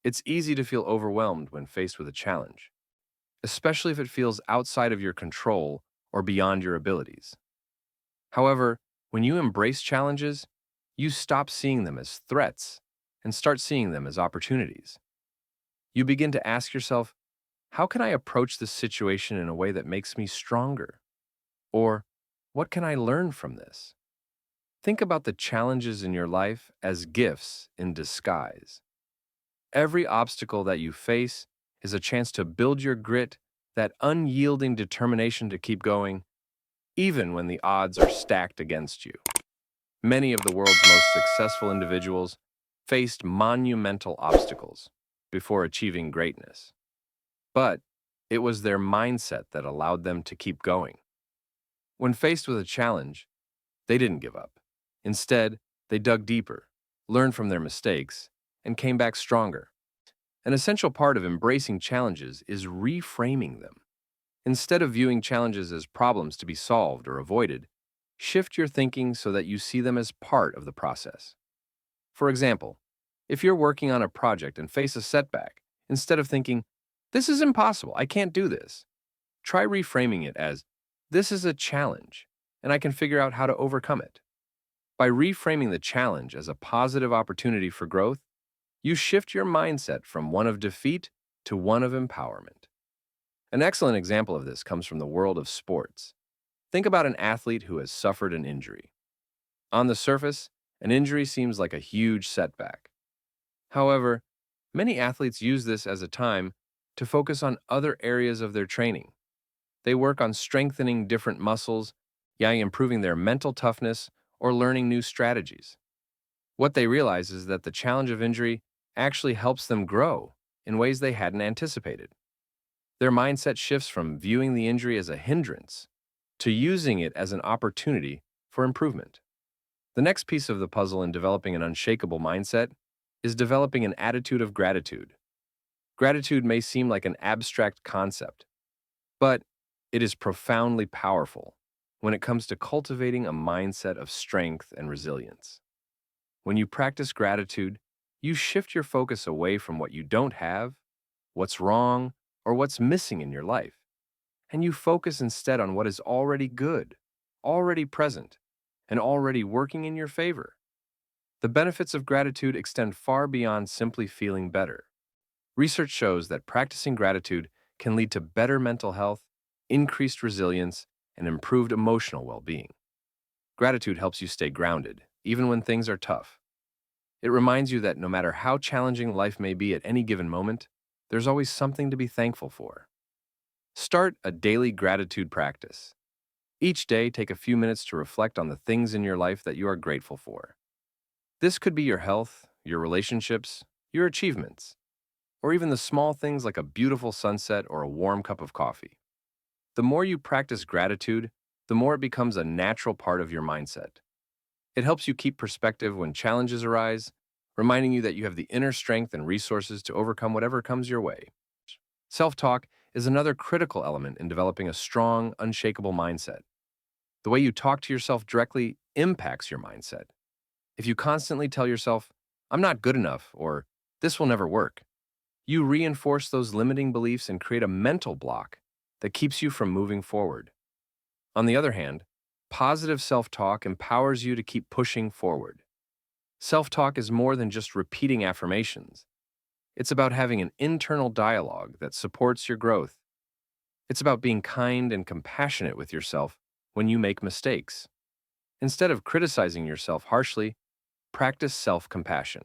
It's easy to feel overwhelmed when faced with a challenge, especially if it feels outside of your control or beyond your abilities. However, when you embrace challenges, you stop seeing them as threats and start seeing them as opportunities. You begin to ask yourself, how can I approach this situation in a way that makes me stronger? Or what can I learn from this? Think about the challenges in your life as gifts in disguise. Every obstacle that you face is a chance to build your grit, that unyielding determination to keep going, even when the odds are stacked against you. Many of the world's most successful individuals faced monumental obstacles before achieving greatness. But it was their mindset that allowed them to keep going. When faced with a challenge, they didn't give up. Instead, they dug deeper, learned from their mistakes, and came back stronger. An essential part of embracing challenges is reframing them. Instead of viewing challenges as problems to be solved or avoided, shift your thinking so that you see them as part of the process. For example, if you're working on a project and face a setback, instead of thinking, "This is impossible, I can't do this," try reframing it as, "This is a challenge, and I can figure out how to overcome it." By reframing the challenge as a positive opportunity for growth, you shift your mindset from one of defeat to one of empowerment. An excellent example of this comes from the world of sports. Think about an athlete who has suffered an injury. On the surface, an injury seems like a huge setback. However, many athletes use this as a time to focus on other areas of their training. They work on strengthening different muscles, improving their mental toughness, or learning new strategies. What they realize is that the challenge of injury actually helps them grow in ways they hadn't anticipated. Their mindset shifts from viewing the injury as a hindrance to using it as an opportunity for improvement. The next piece of the puzzle in developing an unshakable mindset is developing an attitude of gratitude. Gratitude may seem like an abstract concept, but it is profoundly powerful when it comes to cultivating a mindset of strength and resilience. When you practice gratitude, you shift your focus away from what you don't have, what's wrong, or what's missing in your life, and you focus instead on what is already good, already present, and already working in your favor. The benefits of gratitude extend far beyond simply feeling better. Research shows that practicing gratitude can lead to better mental health, increased resilience, and improved emotional well-being. Gratitude helps you stay grounded, even when things are tough. It reminds you that no matter how challenging life may be at any given moment, there's always something to be thankful for. Start a daily gratitude practice. Each day, take a few minutes to reflect on the things in your life that you are grateful for. This could be your health, your relationships, your achievements, or even the small things like a beautiful sunset or a warm cup of coffee. The more you practice gratitude, the more it becomes a natural part of your mindset. It helps you keep perspective when challenges arise, reminding you that you have the inner strength and resources to overcome whatever comes your way. Self-talk is another critical element in developing a strong, unshakable mindset. The way you talk to yourself directly impacts your mindset. If you constantly tell yourself, "I'm not good enough," or "this will never work," you reinforce those limiting beliefs and create a mental block that keeps you from moving forward. On the other hand, positive self-talk empowers you to keep pushing forward. Self-talk is more than just repeating affirmations. It's about having an internal dialogue that supports your growth. It's about being kind and compassionate with yourself when you make mistakes. Instead of criticizing yourself harshly, practice self-compassion.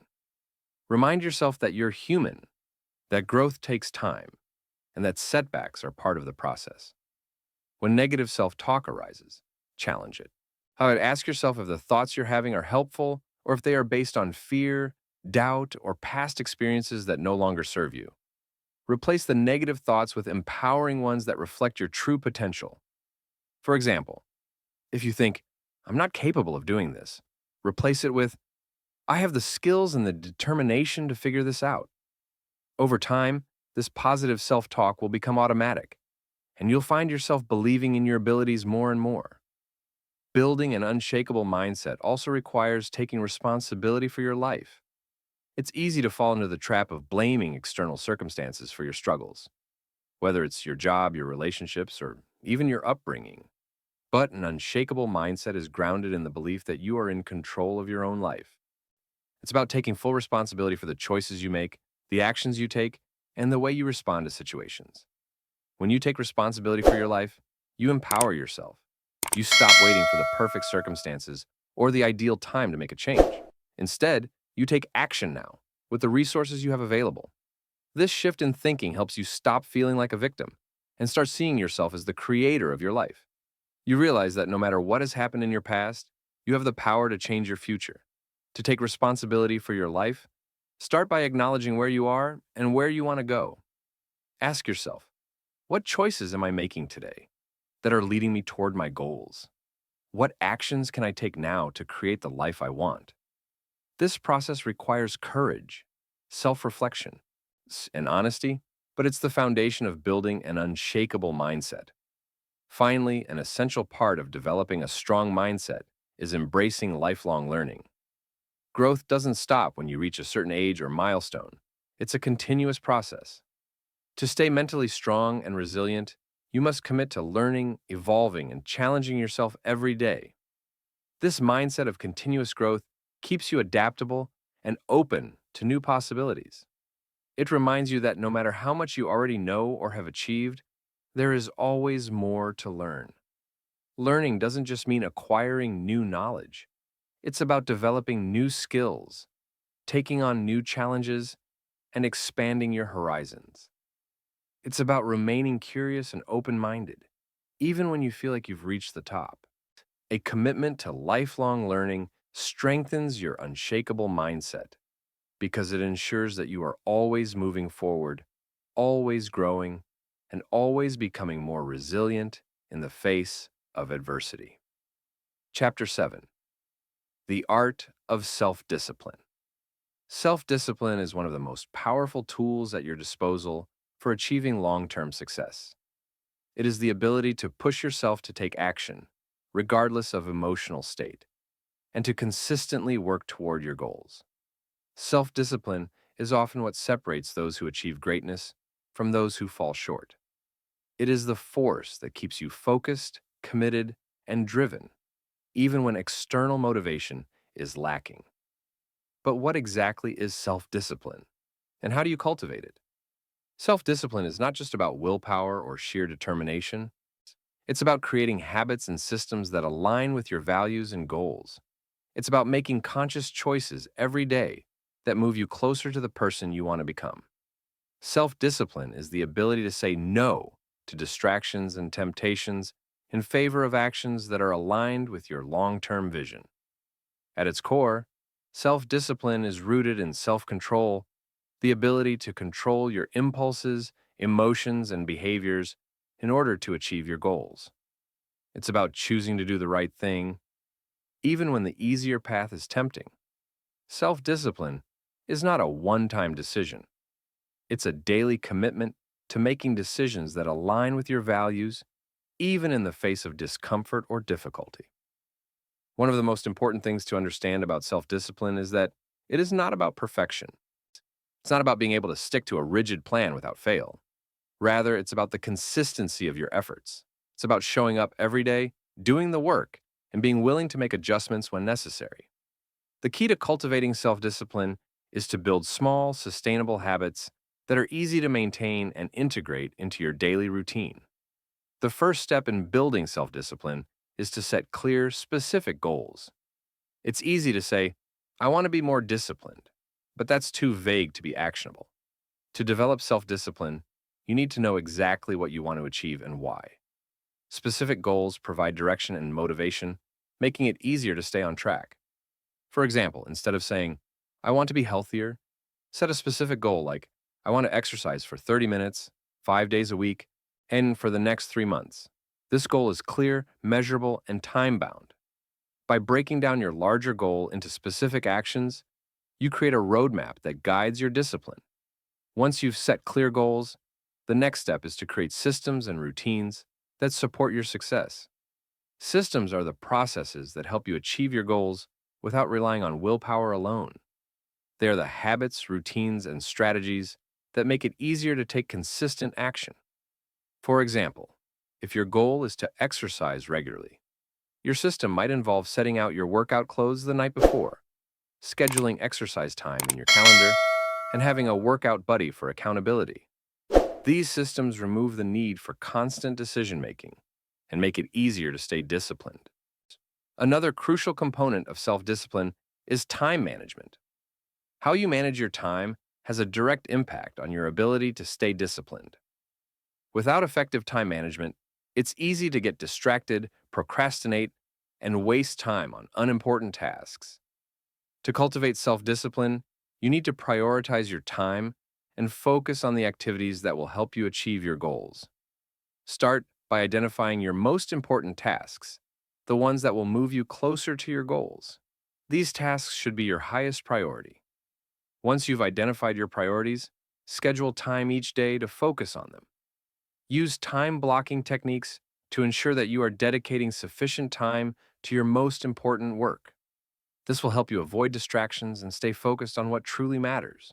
Remind yourself that you're human, that growth takes time, and that setbacks are part of the process. When negative self-talk arises, challenge it. I would ask yourself if the thoughts you're having are helpful or if they are based on fear, doubt, or past experiences that no longer serve you. Replace the negative thoughts with empowering ones that reflect your true potential. For example, if you think, "I'm not capable of doing this," replace it with, "I have the skills and the determination to figure this out." Over time, this positive self-talk will become automatic, and you'll find yourself believing in your abilities more and more. Building an unshakable mindset also requires taking responsibility for your life. It's easy to fall into the trap of blaming external circumstances for your struggles, whether it's your job, your relationships, or even your upbringing. But an unshakable mindset is grounded in the belief that you are in control of your own life. It's about taking full responsibility for the choices you make, the actions you take, and the way you respond to situations. When you take responsibility for your life, you empower yourself. You stop waiting for the perfect circumstances or the ideal time to make a change. Instead, you take action now with the resources you have available. This shift in thinking helps you stop feeling like a victim and start seeing yourself as the creator of your life. You realize that no matter what has happened in your past, you have the power to change your future. To take responsibility for your life, start by acknowledging where you are and where you want to go. Ask yourself, what choices am I making today that are leading me toward my goals? What actions can I take now to create the life I want? This process requires courage, self-reflection, and honesty, but it's the foundation of building an unshakable mindset. Finally, an essential part of developing a strong mindset is embracing lifelong learning. Growth doesn't stop when you reach a certain age or milestone. It's a continuous process. To stay mentally strong and resilient, you must commit to learning, evolving, and challenging yourself every day. This mindset of continuous growth keeps you adaptable and open to new possibilities. It reminds you that no matter how much you already know or have achieved, there is always more to learn. Learning doesn't just mean acquiring new knowledge. It's about developing new skills, taking on new challenges, and expanding your horizons. It's about remaining curious and open-minded, even when you feel like you've reached the top. A commitment to lifelong learning strengthens your unshakable mindset because it ensures that you are always moving forward, always growing, and always becoming more resilient in the face of adversity. Chapter 7. The Art of Self-Discipline. Self-discipline is one of the most powerful tools at your disposal for achieving long-term success. It is the ability to push yourself to take action, regardless of emotional state, and to consistently work toward your goals. Self-discipline is often what separates those who achieve greatness from those who fall short. It is the force that keeps you focused, committed, and driven, even when external motivation is lacking. But what exactly is self-discipline, and how do you cultivate it? Self-discipline is not just about willpower or sheer determination. It's about creating habits and systems that align with your values and goals. It's about making conscious choices every day that move you closer to the person you want to become. Self-discipline is the ability to say no to distractions and temptations in favor of actions that are aligned with your long-term vision. At its core, self-discipline is rooted in self-control, the ability to control your impulses, emotions, and behaviors in order to achieve your goals. It's about choosing to do the right thing, even when the easier path is tempting. Self-discipline is not a one-time decision. It's a daily commitment to making decisions that align with your values, even in the face of discomfort or difficulty. One of the most important things to understand about self-discipline is that it is not about perfection. It's not about being able to stick to a rigid plan without fail. Rather, it's about the consistency of your efforts. It's about showing up every day, doing the work, and being willing to make adjustments when necessary. The key to cultivating self-discipline is to build small, sustainable habits that are easy to maintain and integrate into your daily routine. The first step in building self-discipline is to set clear, specific goals. It's easy to say, I want to be more disciplined, but that's too vague to be actionable. To develop self-discipline, you need to know exactly what you want to achieve and why. Specific goals provide direction and motivation, making it easier to stay on track. For example, instead of saying, I want to be healthier, set a specific goal like, I want to exercise for 30 minutes, 5 days a week, and for the next 3 months. This goal is clear, measurable, and time-bound. By breaking down your larger goal into specific actions, you create a roadmap that guides your discipline. Once you've set clear goals, the next step is to create systems and routines that support your success. Systems are the processes that help you achieve your goals without relying on willpower alone. They are the habits, routines, and strategies that make it easier to take consistent action. For example, if your goal is to exercise regularly, your system might involve setting out your workout clothes the night before, scheduling exercise time in your calendar, and having a workout buddy for accountability. These systems remove the need for constant decision-making and make it easier to stay disciplined. Another crucial component of self-discipline is time management. How you manage your time has a direct impact on your ability to stay disciplined. Without effective time management, it's easy to get distracted, procrastinate, and waste time on unimportant tasks. To cultivate self-discipline, you need to prioritize your time and focus on the activities that will help you achieve your goals. Start by identifying your most important tasks, the ones that will move you closer to your goals. These tasks should be your highest priority. Once you've identified your priorities, schedule time each day to focus on them. Use time blocking techniques to ensure that you are dedicating sufficient time to your most important work. This will help you avoid distractions and stay focused on what truly matters.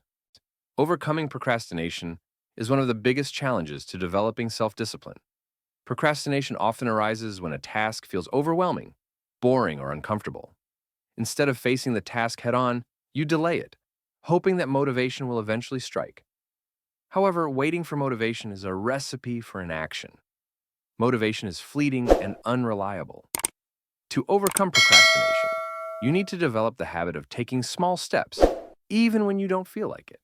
Overcoming procrastination is one of the biggest challenges to developing self-discipline. Procrastination often arises when a task feels overwhelming, boring, or uncomfortable. Instead of facing the task head-on, you delay it, hoping that motivation will eventually strike. However, waiting for motivation is a recipe for inaction. Motivation is fleeting and unreliable. To overcome procrastination, you need to develop the habit of taking small steps, even when you don't feel like it.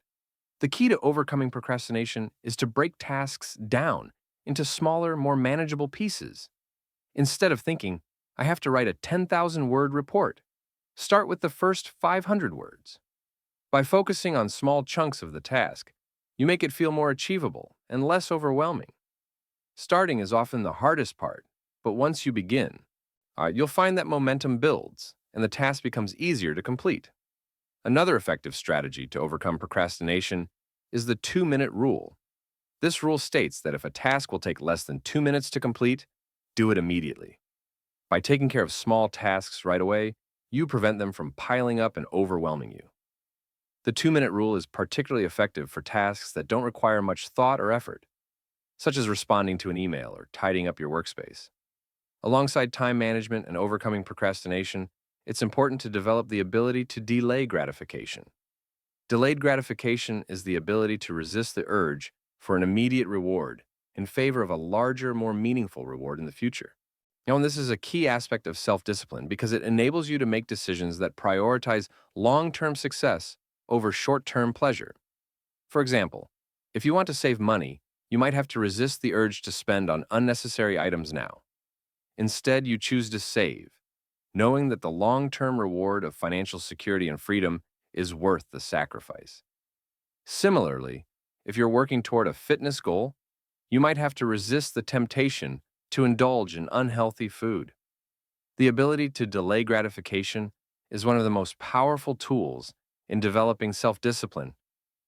The key to overcoming procrastination is to break tasks down into smaller, more manageable pieces. Instead of thinking, I have to write a 10,000-word report, start with the first 500 words. By focusing on small chunks of the task, you make it feel more achievable and less overwhelming. Starting is often the hardest part, but once you begin, you'll find that momentum builds and the task becomes easier to complete. Another effective strategy to overcome procrastination is the 2-minute rule. This rule states that if a task will take less than 2 minutes to complete, do it immediately. By taking care of small tasks right away, you prevent them from piling up and overwhelming you. The 2-minute rule is particularly effective for tasks that don't require much thought or effort, such as responding to an email or tidying up your workspace. Alongside time management and overcoming procrastination, it's important to develop the ability to delay gratification. Delayed gratification is the ability to resist the urge for an immediate reward in favor of a larger, more meaningful reward in the future. And this is a key aspect of self-discipline because it enables you to make decisions that prioritize long-term success over short-term pleasure. For example, if you want to save money, you might have to resist the urge to spend on unnecessary items now. Instead, you choose to save, knowing that the long-term reward of financial security and freedom is worth the sacrifice. Similarly, if you're working toward a fitness goal, you might have to resist the temptation to indulge in unhealthy food. The ability to delay gratification is one of the most powerful tools in developing self-discipline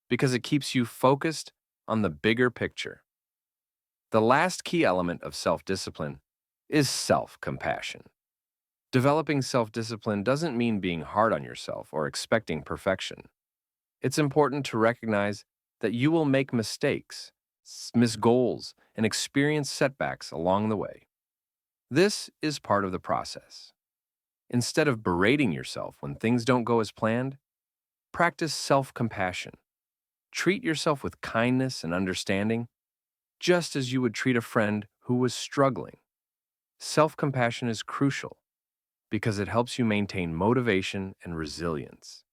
because it keeps you focused on the bigger picture. The last key element of self-discipline is self-compassion. Developing self-discipline doesn't mean being hard on yourself or expecting perfection. It's important to recognize that you will make mistakes, miss goals, and experience setbacks along the way. This is part of the process. Instead of berating yourself when things don't go as planned, practice self-compassion. Treat yourself with kindness and understanding, just as you would treat a friend who was struggling. Self-compassion is crucial because it helps you maintain motivation and resilience.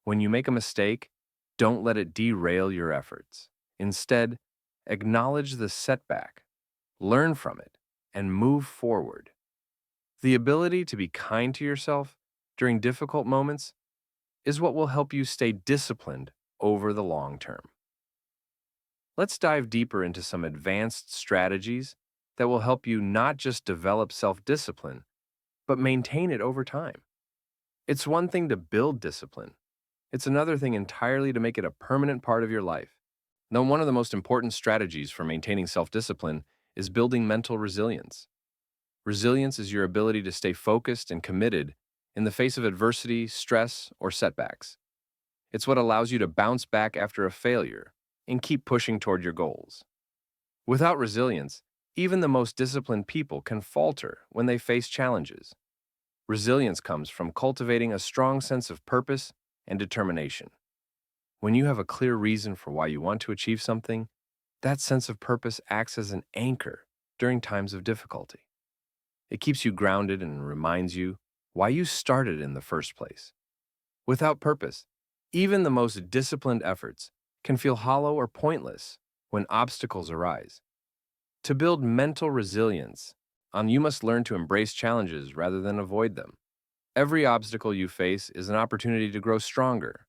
When you make a mistake, don't let it derail your efforts. Instead, acknowledge the setback, learn from it, and move forward. The ability to be kind to yourself during difficult moments is what will help you stay disciplined over the long term. Let's dive deeper into some advanced strategies that will help you not just develop self-discipline, but maintain it over time. It's one thing to build discipline. It's another thing entirely to make it a permanent part of your life. Now, one of the most important strategies for maintaining self-discipline is building mental resilience. Resilience is your ability to stay focused and committed in the face of adversity, stress, or setbacks. It's what allows you to bounce back after a failure and keep pushing toward your goals. Without resilience, even the most disciplined people can falter when they face challenges. Resilience comes from cultivating a strong sense of purpose and determination. When you have a clear reason for why you want to achieve something, That sense of purpose acts as an anchor during times of difficulty. It keeps you grounded and reminds you why you started in the first place. Without purpose, even the most disciplined efforts can feel hollow or pointless when obstacles arise. To build mental resilience, you must learn to embrace challenges rather than avoid them. Every obstacle you face is an opportunity to grow stronger.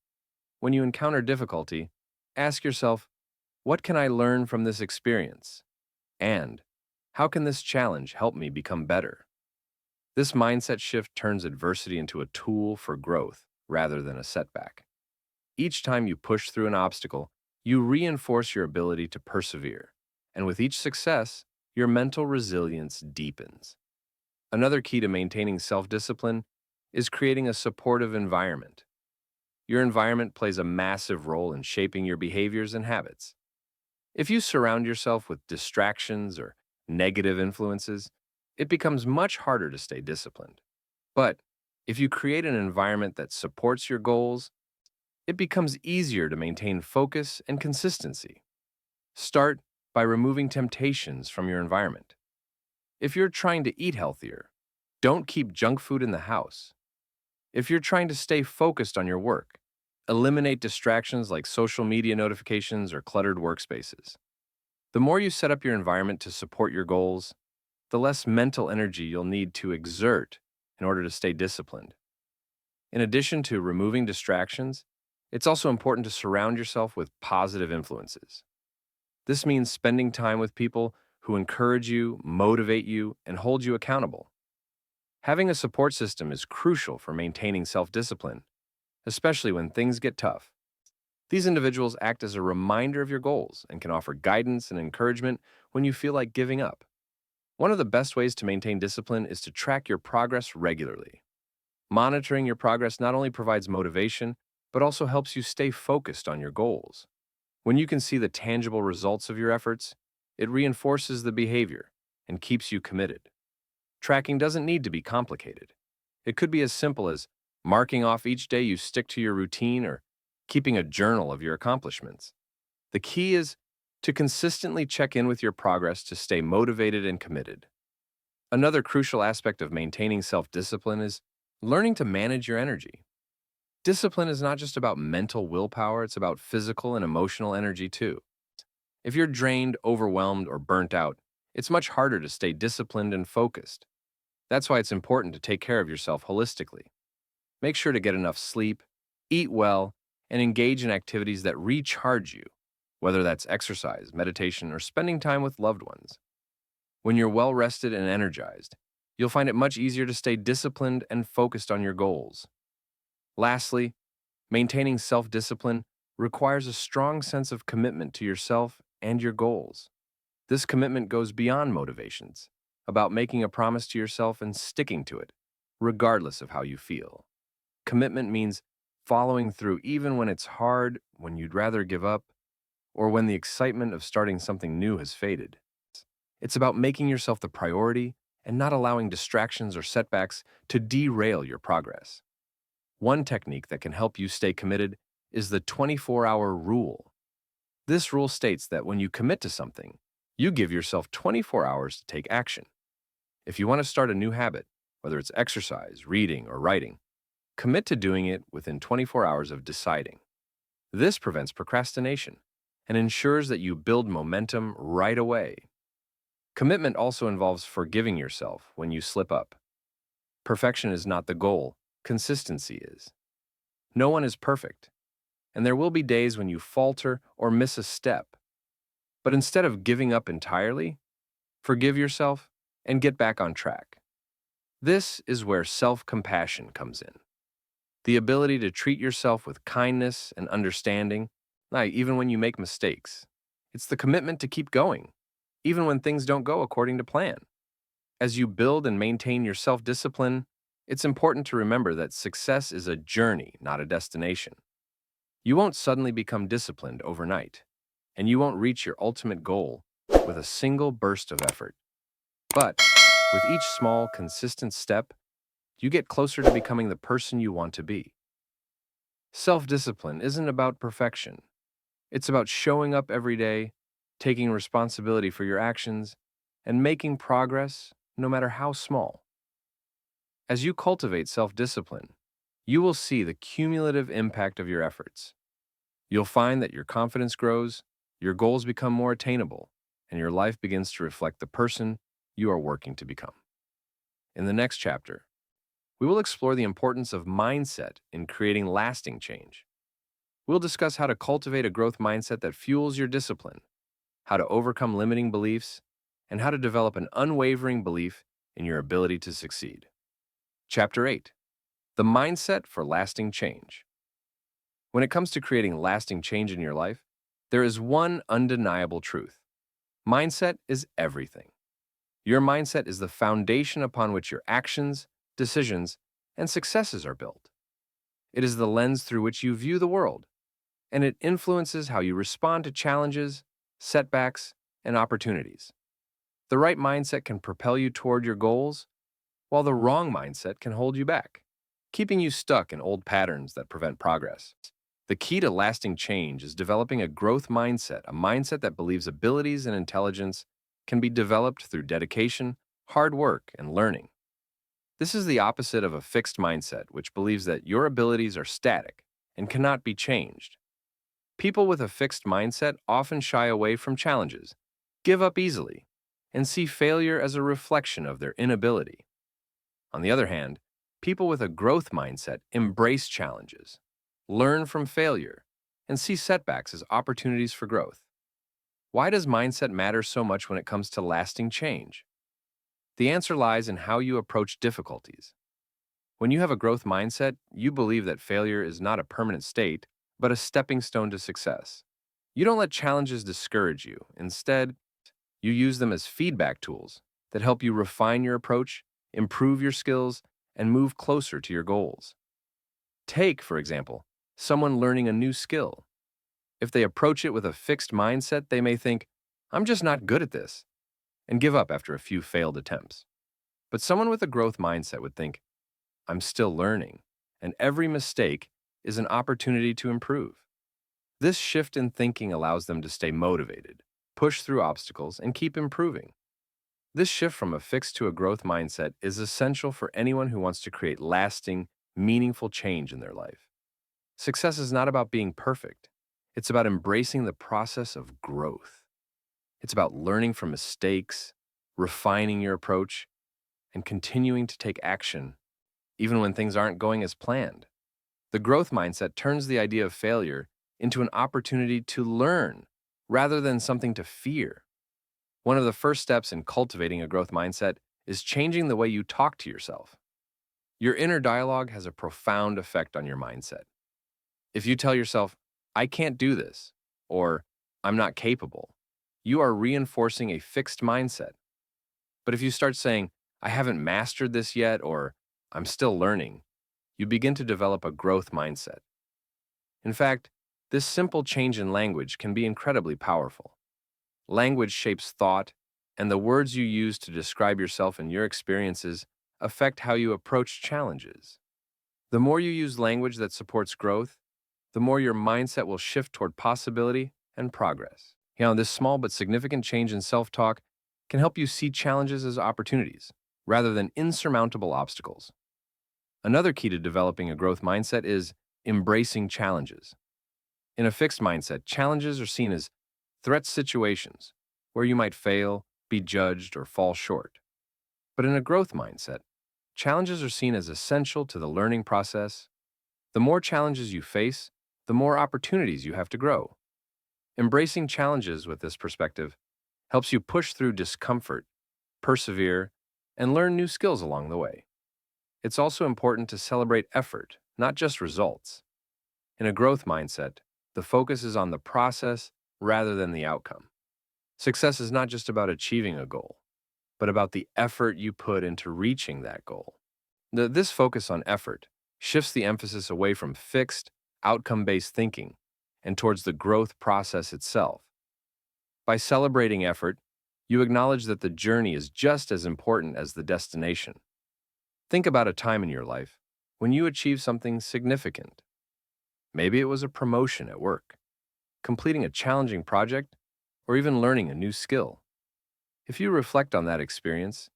When you encounter difficulty, ask yourself, what can I learn from this experience? And how can this challenge help me become better? This mindset shift turns adversity into a tool for growth rather than a setback. Each time you push through an obstacle, you reinforce your ability to persevere. And with each success, your mental resilience deepens. Another key to maintaining self-discipline is creating a supportive environment. Your environment plays a massive role in shaping your behaviors and habits. If you surround yourself with distractions or negative influences, it becomes much harder to stay disciplined. But if you create an environment that supports your goals, it becomes easier to maintain focus and consistency. Start by removing temptations from your environment. If you're trying to eat healthier, don't keep junk food in the house. If you're trying to stay focused on your work, eliminate distractions like social media notifications or cluttered workspaces. The more you set up your environment to support your goals, the less mental energy you'll need to exert in order to stay disciplined. In addition to removing distractions, it's also important to surround yourself with positive influences. This means spending time with people who encourage you, motivate you, and hold you accountable. Having a support system is crucial for maintaining self-discipline, especially when things get tough. These individuals act as a reminder of your goals and can offer guidance and encouragement when you feel like giving up. One of the best ways to maintain discipline is to track your progress regularly. Monitoring your progress not only provides motivation, but also helps you stay focused on your goals. When you can see the tangible results of your efforts, it reinforces the behavior and keeps you committed. Tracking doesn't need to be complicated. It could be as simple as marking off each day you stick to your routine or keeping a journal of your accomplishments. The key is to consistently check in with your progress to stay motivated and committed. Another crucial aspect of maintaining self-discipline is learning to manage your energy. Discipline is not just about mental willpower, it's about physical and emotional energy too. If you're drained, overwhelmed, or burnt out, it's much harder to stay disciplined and focused. That's why it's important to take care of yourself holistically. Make sure to get enough sleep, eat well, and engage in activities that recharge you, whether that's exercise, meditation, or spending time with loved ones. When you're well rested and energized, you'll find it much easier to stay disciplined and focused on your goals. Lastly, maintaining self-discipline requires a strong sense of commitment to yourself and your goals. This commitment goes beyond motivations, about making a promise to yourself and sticking to it, regardless of how you feel. Commitment means following through even when it's hard, when you'd rather give up, or when the excitement of starting something new has faded. It's about making yourself the priority and not allowing distractions or setbacks to derail your progress. One technique that can help you stay committed is the 24-hour rule. This rule states that when you commit to something, you give yourself 24 hours to take action. If you want to start a new habit, whether it's exercise, reading, or writing, commit to doing it within 24 hours of deciding. This prevents procrastination and ensures that you build momentum right away. Commitment also involves forgiving yourself when you slip up. Perfection is not the goal, consistency is. No one is perfect, and there will be days when you falter or miss a step. But instead of giving up entirely, forgive yourself and get back on track. This is where self-compassion comes in. The ability to treat yourself with kindness and understanding, even when you make mistakes. It's the commitment to keep going, even when things don't go according to plan. As you build and maintain your self-discipline, it's important to remember that success is a journey, not a destination. You won't suddenly become disciplined overnight, and you won't reach your ultimate goal with a single burst of effort. But with each small, consistent step, you get closer to becoming the person you want to be. Self-discipline isn't about perfection. It's about showing up every day, taking responsibility for your actions, and making progress no matter how small. As you cultivate self-discipline, you will see the cumulative impact of your efforts. You'll find that your confidence grows, your goals become more attainable, and your life begins to reflect the person you are working to become. In the next chapter, we will explore the importance of mindset in creating lasting change. We'll discuss how to cultivate a growth mindset that fuels your discipline, how to overcome limiting beliefs, and how to develop an unwavering belief in your ability to succeed. Chapter 8: The Mindset for Lasting Change. When it comes to creating lasting change in your life, there is one undeniable truth. Mindset is everything. Your mindset is the foundation upon which your actions, decisions, and successes are built. It is the lens through which you view the world, and it influences how you respond to challenges, setbacks, and opportunities. The right mindset can propel you toward your goals, while the wrong mindset can hold you back, keeping you stuck in old patterns that prevent progress. The key to lasting change is developing a growth mindset, a mindset that believes abilities and intelligence can be developed through dedication, hard work, and learning. This is the opposite of a fixed mindset, which believes that your abilities are static and cannot be changed. People with a fixed mindset often shy away from challenges, give up easily, and see failure as a reflection of their inability. On the other hand, people with a growth mindset embrace challenges, learn from failure, and see setbacks as opportunities for growth. Why does mindset matter so much when it comes to lasting change? The answer lies in how you approach difficulties. When you have a growth mindset, you believe that failure is not a permanent state, but a stepping stone to success. You don't let challenges discourage you. Instead, you use them as feedback tools that help you refine your approach, improve your skills, and move closer to your goals. Take, for example, someone learning a new skill. If they approach it with a fixed mindset, they may think, "I'm just not good at this," and give up after a few failed attempts. But someone with a growth mindset would think, "I'm still learning, and every mistake is an opportunity to improve." This shift in thinking allows them to stay motivated, push through obstacles, and keep improving. This shift from a fixed to a growth mindset is essential for anyone who wants to create lasting, meaningful change in their life. Success is not about being perfect. It's about embracing the process of growth. It's about learning from mistakes, refining your approach, and continuing to take action, even when things aren't going as planned. The growth mindset turns the idea of failure into an opportunity to learn rather than something to fear. One of the first steps in cultivating a growth mindset is changing the way you talk to yourself. Your inner dialogue has a profound effect on your mindset. If you tell yourself, "I can't do this," or "I'm not capable," you are reinforcing a fixed mindset. But if you start saying, "I haven't mastered this yet," or "I'm still learning," you begin to develop a growth mindset. In fact, this simple change in language can be incredibly powerful. Language shapes thought, and the words you use to describe yourself and your experiences affect how you approach challenges. The more you use language that supports growth, the more your mindset will shift toward possibility and progress. This small but significant change in self-talk can help you see challenges as opportunities rather than insurmountable obstacles. Another key to developing a growth mindset is embracing challenges. In a fixed mindset, challenges are seen as threat situations where you might fail, be judged, or fall short. But in a growth mindset, challenges are seen as essential to the learning process. The more challenges you face, the more opportunities you have to grow. Embracing challenges with this perspective helps you push through discomfort, persevere, and learn new skills along the way. It's also important to celebrate effort, not just results. In a growth mindset, the focus is on the process rather than the outcome. Success is not just about achieving a goal, but about the effort you put into reaching that goal. This focus on effort shifts the emphasis away from fixed, outcome-based thinking and towards the growth process itself. By celebrating effort, you acknowledge that the journey is just as important as the destination. Think about a time in your life when you achieved something significant. Maybe it was a promotion at work, completing a challenging project, or even learning a new skill. If you reflect on that experience,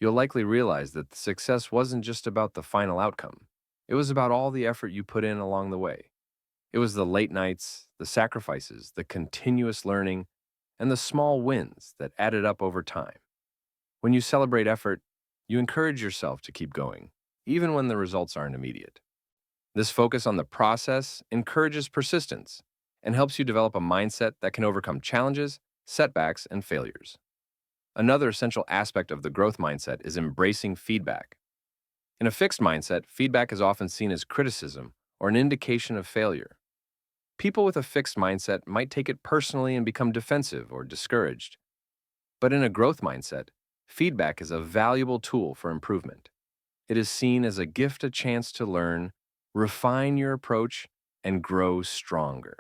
you'll likely realize that the success wasn't just about the final outcome. It was about all the effort you put in along the way. It was the late nights, the sacrifices, the continuous learning, and the small wins that added up over time. When you celebrate effort, you encourage yourself to keep going, even when the results aren't immediate. This focus on the process encourages persistence and helps you develop a mindset that can overcome challenges, setbacks, and failures. Another essential aspect of the growth mindset is embracing feedback. In a fixed mindset, feedback is often seen as criticism or an indication of failure. People with a fixed mindset might take it personally and become defensive or discouraged. But in a growth mindset, feedback is a valuable tool for improvement. It is seen as a gift, a chance to learn, refine your approach, and grow stronger.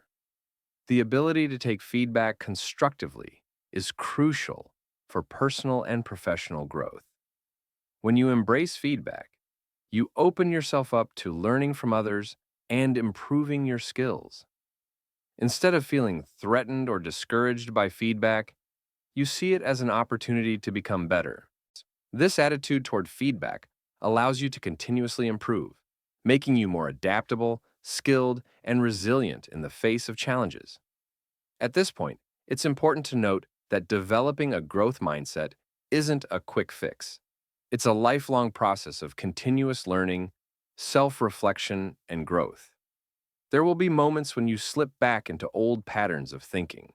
The ability to take feedback constructively is crucial for personal and professional growth. When you embrace feedback, you open yourself up to learning from others and improving your skills. Instead of feeling threatened or discouraged by feedback, you see it as an opportunity to become better. This attitude toward feedback allows you to continuously improve, making you more adaptable, skilled, and resilient in the face of challenges. At this point, it's important to note that developing a growth mindset isn't a quick fix. It's a lifelong process of continuous learning, self-reflection, and growth. There will be moments when you slip back into old patterns of thinking.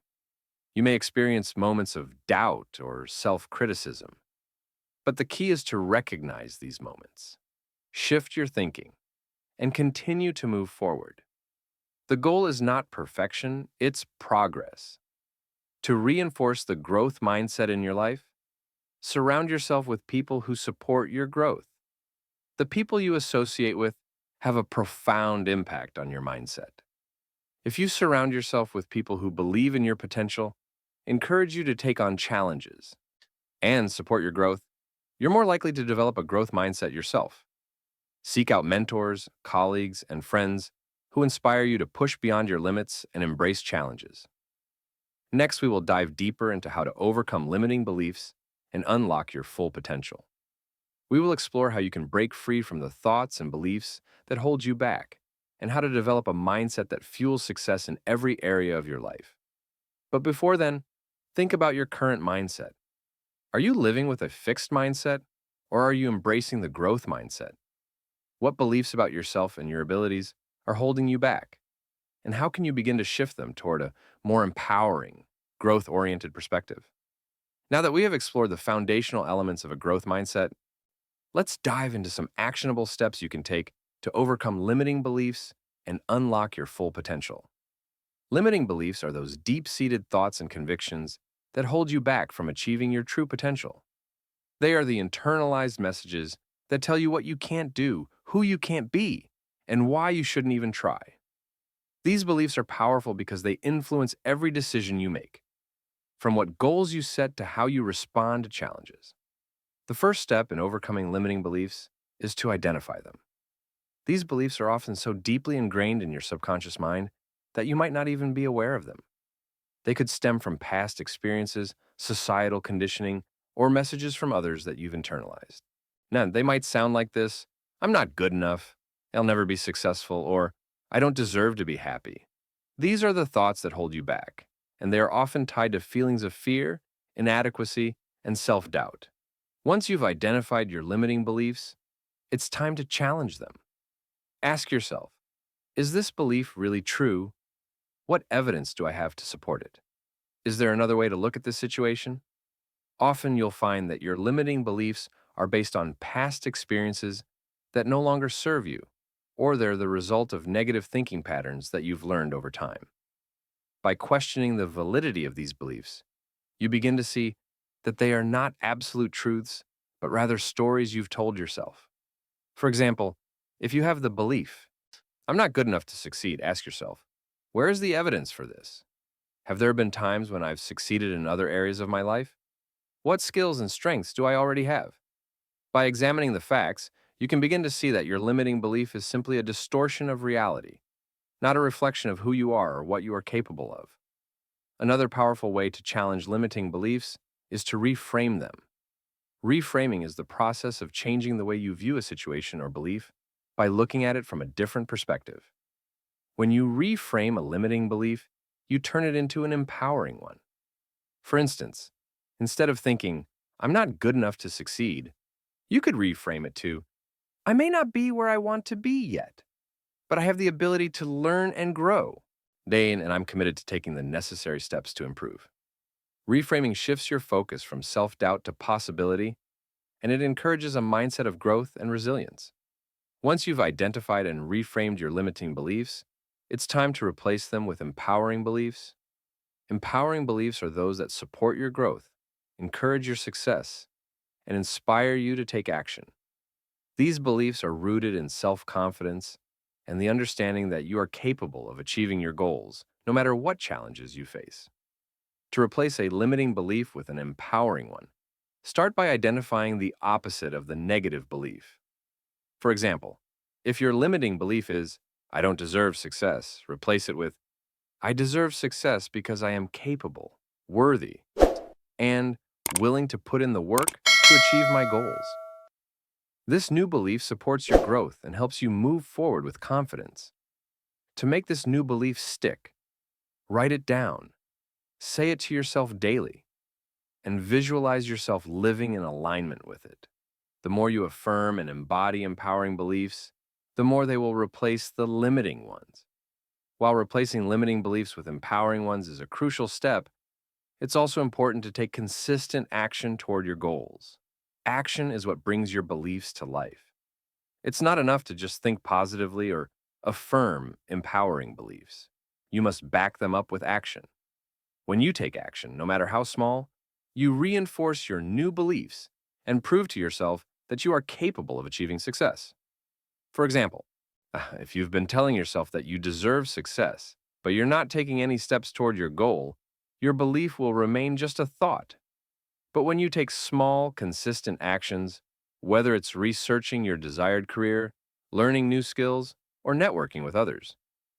You may experience moments of doubt or self-criticism. But the key is to recognize these moments, shift your thinking, and continue to move forward. The goal is not perfection, it's progress. To reinforce the growth mindset in your life, surround yourself with people who support your growth. The people you associate with have a profound impact on your mindset. If you surround yourself with people who believe in your potential, encourage you to take on challenges, and support your growth, you're more likely to develop a growth mindset yourself. Seek out mentors, colleagues, and friends who inspire you to push beyond your limits and embrace challenges. Next, we will dive deeper into how to overcome limiting beliefs and unlock your full potential. We will explore how you can break free from the thoughts and beliefs that hold you back, and how to develop a mindset that fuels success in every area of your life. But before then, think about your current mindset. Are you living with a fixed mindset, or are you embracing the growth mindset? What beliefs about yourself and your abilities are holding you back? And how can you begin to shift them toward a more empowering, growth-oriented perspective? Now that we have explored the foundational elements of a growth mindset, let's dive into some actionable steps you can take to overcome limiting beliefs and unlock your full potential. Limiting beliefs are those deep-seated thoughts and convictions that hold you back from achieving your true potential. They are the internalized messages that tell you what you can't do, who you can't be, and why you shouldn't even try. These beliefs are powerful because they influence every decision you make, from what goals you set to how you respond to challenges. The first step in overcoming limiting beliefs is to identify them. These beliefs are often so deeply ingrained in your subconscious mind that you might not even be aware of them. They could stem from past experiences, societal conditioning, or messages from others that you've internalized. Now, they might sound like this: I'm not good enough, I'll never be successful, or I don't deserve to be happy. These are the thoughts that hold you back, and they are often tied to feelings of fear, inadequacy, and self-doubt. Once you've identified your limiting beliefs, it's time to challenge them. Ask yourself, is this belief really true? What evidence do I have to support it? Is there another way to look at this situation? Often you'll find that your limiting beliefs are based on past experiences that no longer serve you, or they're the result of negative thinking patterns that you've learned over time. By questioning the validity of these beliefs, you begin to see that they are not absolute truths, but rather stories you've told yourself. For example, if you have the belief, I'm not good enough to succeed, ask yourself, where is the evidence for this? Have there been times when I've succeeded in other areas of my life? What skills and strengths do I already have? By examining the facts, you can begin to see that your limiting belief is simply a distortion of reality, not a reflection of who you are or what you are capable of. Another powerful way to challenge limiting beliefs is to reframe them. Reframing is the process of changing the way you view a situation or belief by looking at it from a different perspective. When you reframe a limiting belief, you turn it into an empowering one. For instance, instead of thinking, I'm not good enough to succeed, you could reframe it to, I may not be where I want to be yet, but I have the ability to learn and grow. Dane, and I'm committed to taking the necessary steps to improve. Reframing shifts your focus from self-doubt to possibility, and it encourages a mindset of growth and resilience. Once you've identified and reframed your limiting beliefs, it's time to replace them with empowering beliefs. Empowering beliefs are those that support your growth, encourage your success, and inspire you to take action. These beliefs are rooted in self-confidence and the understanding that you are capable of achieving your goals, no matter what challenges you face. To replace a limiting belief with an empowering one, start by identifying the opposite of the negative belief. For example, if your limiting belief is, I don't deserve success, replace it with, I deserve success because I am capable, worthy, and willing to put in the work to achieve my goals. This new belief supports your growth and helps you move forward with confidence. To make this new belief stick, write it down, say it to yourself daily, and visualize yourself living in alignment with it. The more you affirm and embody empowering beliefs, the more they will replace the limiting ones. While replacing limiting beliefs with empowering ones is a crucial step, it's also important to take consistent action toward your goals. Action is what brings your beliefs to life. It's not enough to just think positively or affirm empowering beliefs. You must back them up with action. When you take action, no matter how small, you reinforce your new beliefs and prove to yourself that you are capable of achieving success. For example, if you've been telling yourself that you deserve success, but you're not taking any steps toward your goal, your belief will remain just a thought. But when you take small, consistent actions, whether it's researching your desired career, learning new skills, or networking with others,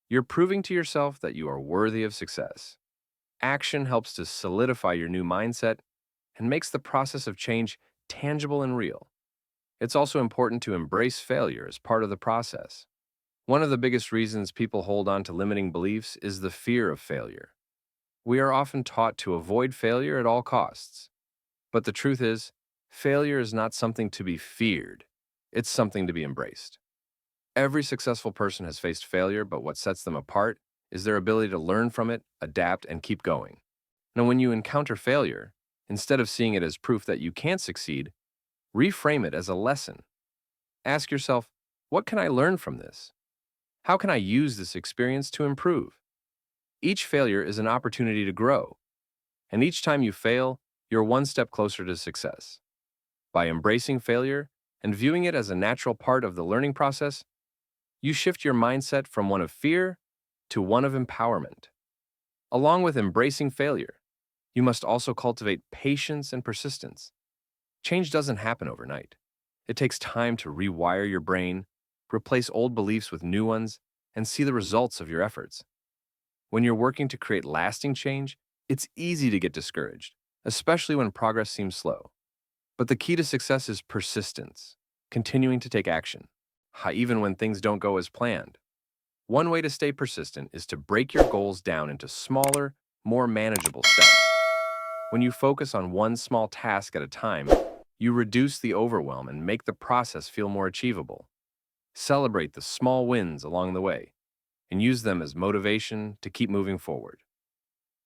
you're proving to yourself that you are worthy of success. Action helps to solidify your new mindset and makes the process of change tangible and real. It's also important to embrace failure as part of the process. One of the biggest reasons people hold on to limiting beliefs is the fear of failure. We are often taught to avoid failure at all costs. But the truth is, failure is not something to be feared. It's something to be embraced. Every successful person has faced failure, but what sets them apart is their ability to learn from it, adapt, and keep going. Now, when you encounter failure, instead of seeing it as proof that you can't succeed, reframe it as a lesson. Ask yourself, what can I learn from this? How can I use this experience to improve? Each failure is an opportunity to grow, and each time you fail, you're one step closer to success. By embracing failure and viewing it as a natural part of the learning process, you shift your mindset from one of fear to one of empowerment. Along with embracing failure, you must also cultivate patience and persistence. Change doesn't happen overnight. It takes time to rewire your brain, replace old beliefs with new ones, and see the results of your efforts. When you're working to create lasting change, it's easy to get discouraged, especially when progress seems slow. But the key to success is persistence, continuing to take action, even when things don't go as planned. One way to stay persistent is to break your goals down into smaller, more manageable steps. When you focus on one small task at a time, you reduce the overwhelm and make the process feel more achievable. Celebrate the small wins along the way and use them as motivation to keep moving forward.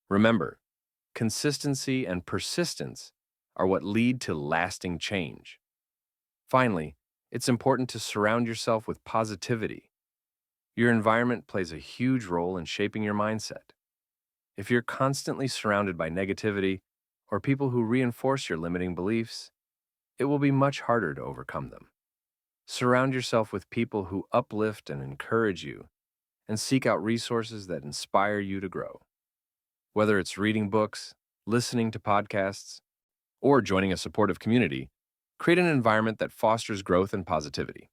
Remember, consistency and persistence are what lead to lasting change. Finally, it's important to surround yourself with positivity. Your environment plays a huge role in shaping your mindset. If you're constantly surrounded by negativity or people who reinforce your limiting beliefs, it will be much harder to overcome them. Surround yourself with people who uplift and encourage you, and seek out resources that inspire you to grow. Whether it's reading books, listening to podcasts, or joining a supportive community, create an environment that fosters growth and positivity.